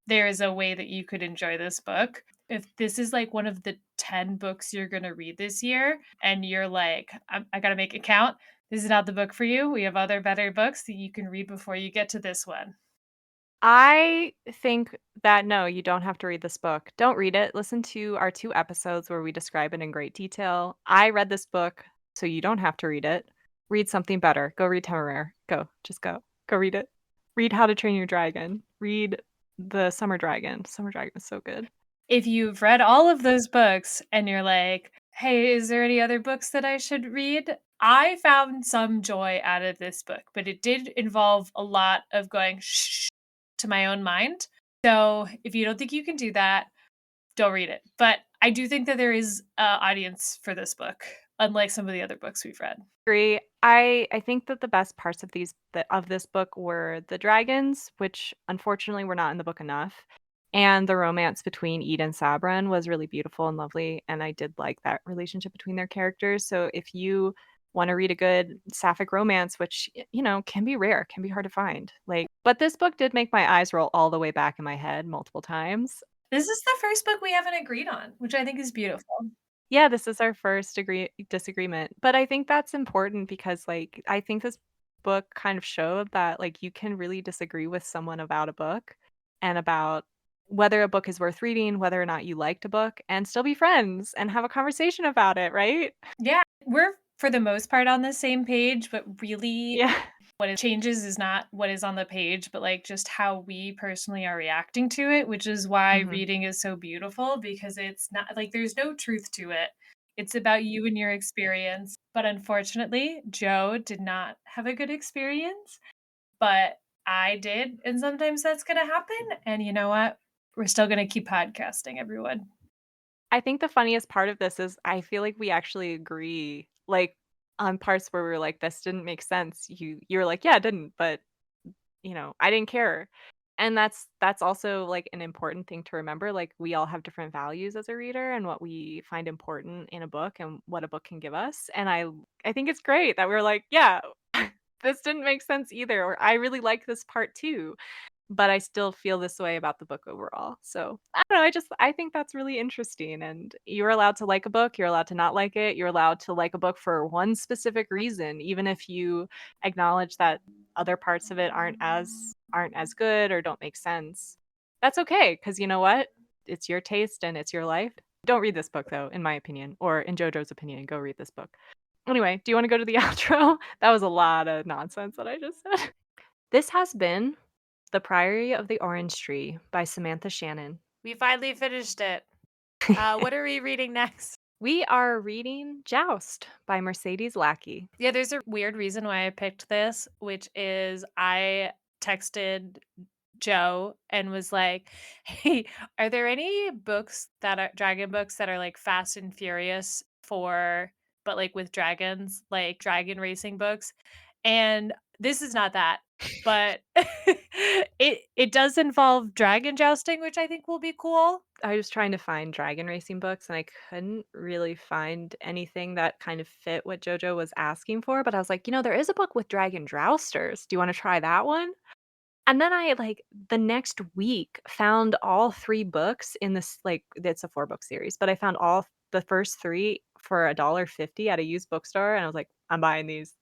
S3: there is a way that you could enjoy this book. If this is like one of the 10 books you're going to read this year and you're like, I got to make it count, this is not the book for you. We have other better books that you can read before you get to this one.
S2: I think that no, you don't have to read this book. Don't read it. Listen to our 2 episodes where we describe it in great detail. I read this book, so you don't have to read it. Read something better. Go read Temeraire. Go. Just go. Go read it. Read How to Train Your Dragon. Read The Summer Dragon. Summer Dragon is so good.
S3: If you've read all of those books and you're like, hey, is there any other books that I should read? I found some joy out of this book, but it did involve a lot of going shh to my own mind. So if you don't think you can do that, don't read it. But I do think that there is an audience for this book, unlike some of the other books we've read.
S2: Agree. I think that the best parts of this book were the dragons, which unfortunately were not in the book enough, and the romance between Ede and Sabran was really beautiful and lovely, and I did like that relationship between their characters. So if you want to read a good sapphic romance, which can be rare, can be hard to find, but this book did make my eyes roll all the way back in my head multiple times.
S3: This is the first book we haven't agreed on, which I think is beautiful.
S2: Yeah, this is our first disagreement, but I think that's important because, like, I think this book kind of showed that, like, you can really disagree with someone about a book and about whether a book is worth reading, whether or not you liked a book, and still be friends and have a conversation about it, right?
S3: Yeah, we're for the most part on the same page, but really
S2: Yeah.
S3: what it changes is not what is on the page, but like just how we personally are reacting to it, which is why
S2: Mhm.
S3: reading is so beautiful because it's not like there's no truth to it. It's about you and your experience. But unfortunately, Joe did not have a good experience, but I did. And sometimes that's going to happen. And you know what? We're still going to keep podcasting, everyone.
S2: I think the funniest part of this is I feel like we actually agree, like, on parts where we are like, "This didn't make sense." You're like, "Yeah, it didn't," but I didn't care. And that's also, like, an important thing to remember, like, we all have different values as a reader and what we find important in a book and what a book can give us, and I think it's great that we're like, "Yeah, this didn't make sense either," or, "I really like this part too." But I still feel this way about the book overall. So, I don't know, I think that's really interesting, and you're allowed to like a book, you're allowed to not like it, you're allowed to like a book for one specific reason, even if you acknowledge that other parts of it aren't as good or don't make sense. That's okay, because you know what? It's your taste and it's your life. Don't read this book though, in my opinion, or in JoJo's opinion, go read this book. Anyway, do you wanna go to the outro? That was a lot of nonsense that I just said. This has been The Priory of the Orange Tree by Samantha Shannon.
S1: We finally finished it. What are we reading next?
S2: We are reading Joust by Mercedes Lackey.
S3: Yeah, there's a weird reason why I picked this, which is I texted Joe and was like, "Hey, are there any books that are dragon books that are like Fast and Furious for but like with dragons, like dragon racing books?" And this is not that, but it does involve dragon jousting, which I think will be cool.
S2: I was trying to find dragon racing books, and I couldn't really find anything that kind of fit what JoJo was asking for, but I was like, there is a book with dragon jousters. Do you wanna try that one?" And then I, like, the next week found all 3 books in this, like it's a 4-book series, but I found the first 3 for $1.50 at a used bookstore, and I was like, "I'm buying these."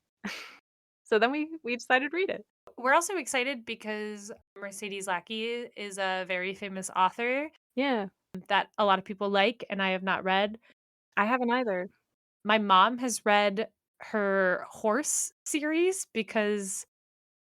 S2: So then we decided to read it.
S3: We're also excited because Mercedes Lackey is a very famous author
S2: Yeah,
S3: that a lot of people like and I have not read.
S2: I haven't either.
S3: My mom has read her horse series because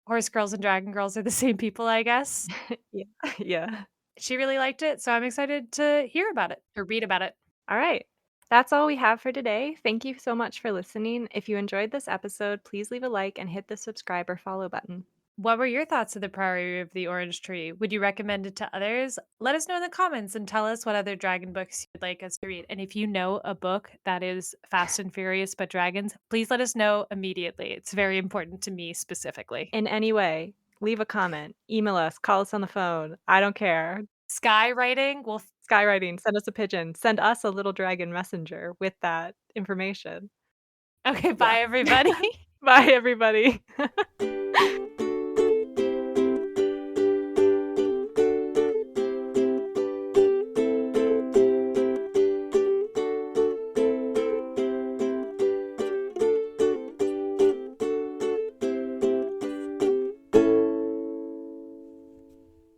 S3: Horse Girls and Dragon Girls are the same people, I guess.
S2: Yeah, yeah.
S3: She really liked it, so I'm excited to hear about it or read about it.
S2: All right. That's all we have for today. Thank you so much for listening. If you enjoyed this episode, please leave a like and hit the subscribe or follow button.
S3: What were your thoughts of the Priory of the Orange Tree? Would you recommend it to others? Let us know in the comments and tell us what other dragon books you'd like us to read. And if you know a book that is Fast and Furious but dragons, please let us know immediately. It's very important to me specifically.
S2: In any way, leave a comment, email us, call us on the phone. I don't care.
S3: Skywriting, well,
S2: Skywriting, send us a pigeon. Send us a little dragon messenger with that information.
S3: okay,
S2: Yeah.
S3: bye everybody.
S2: Bye, everybody.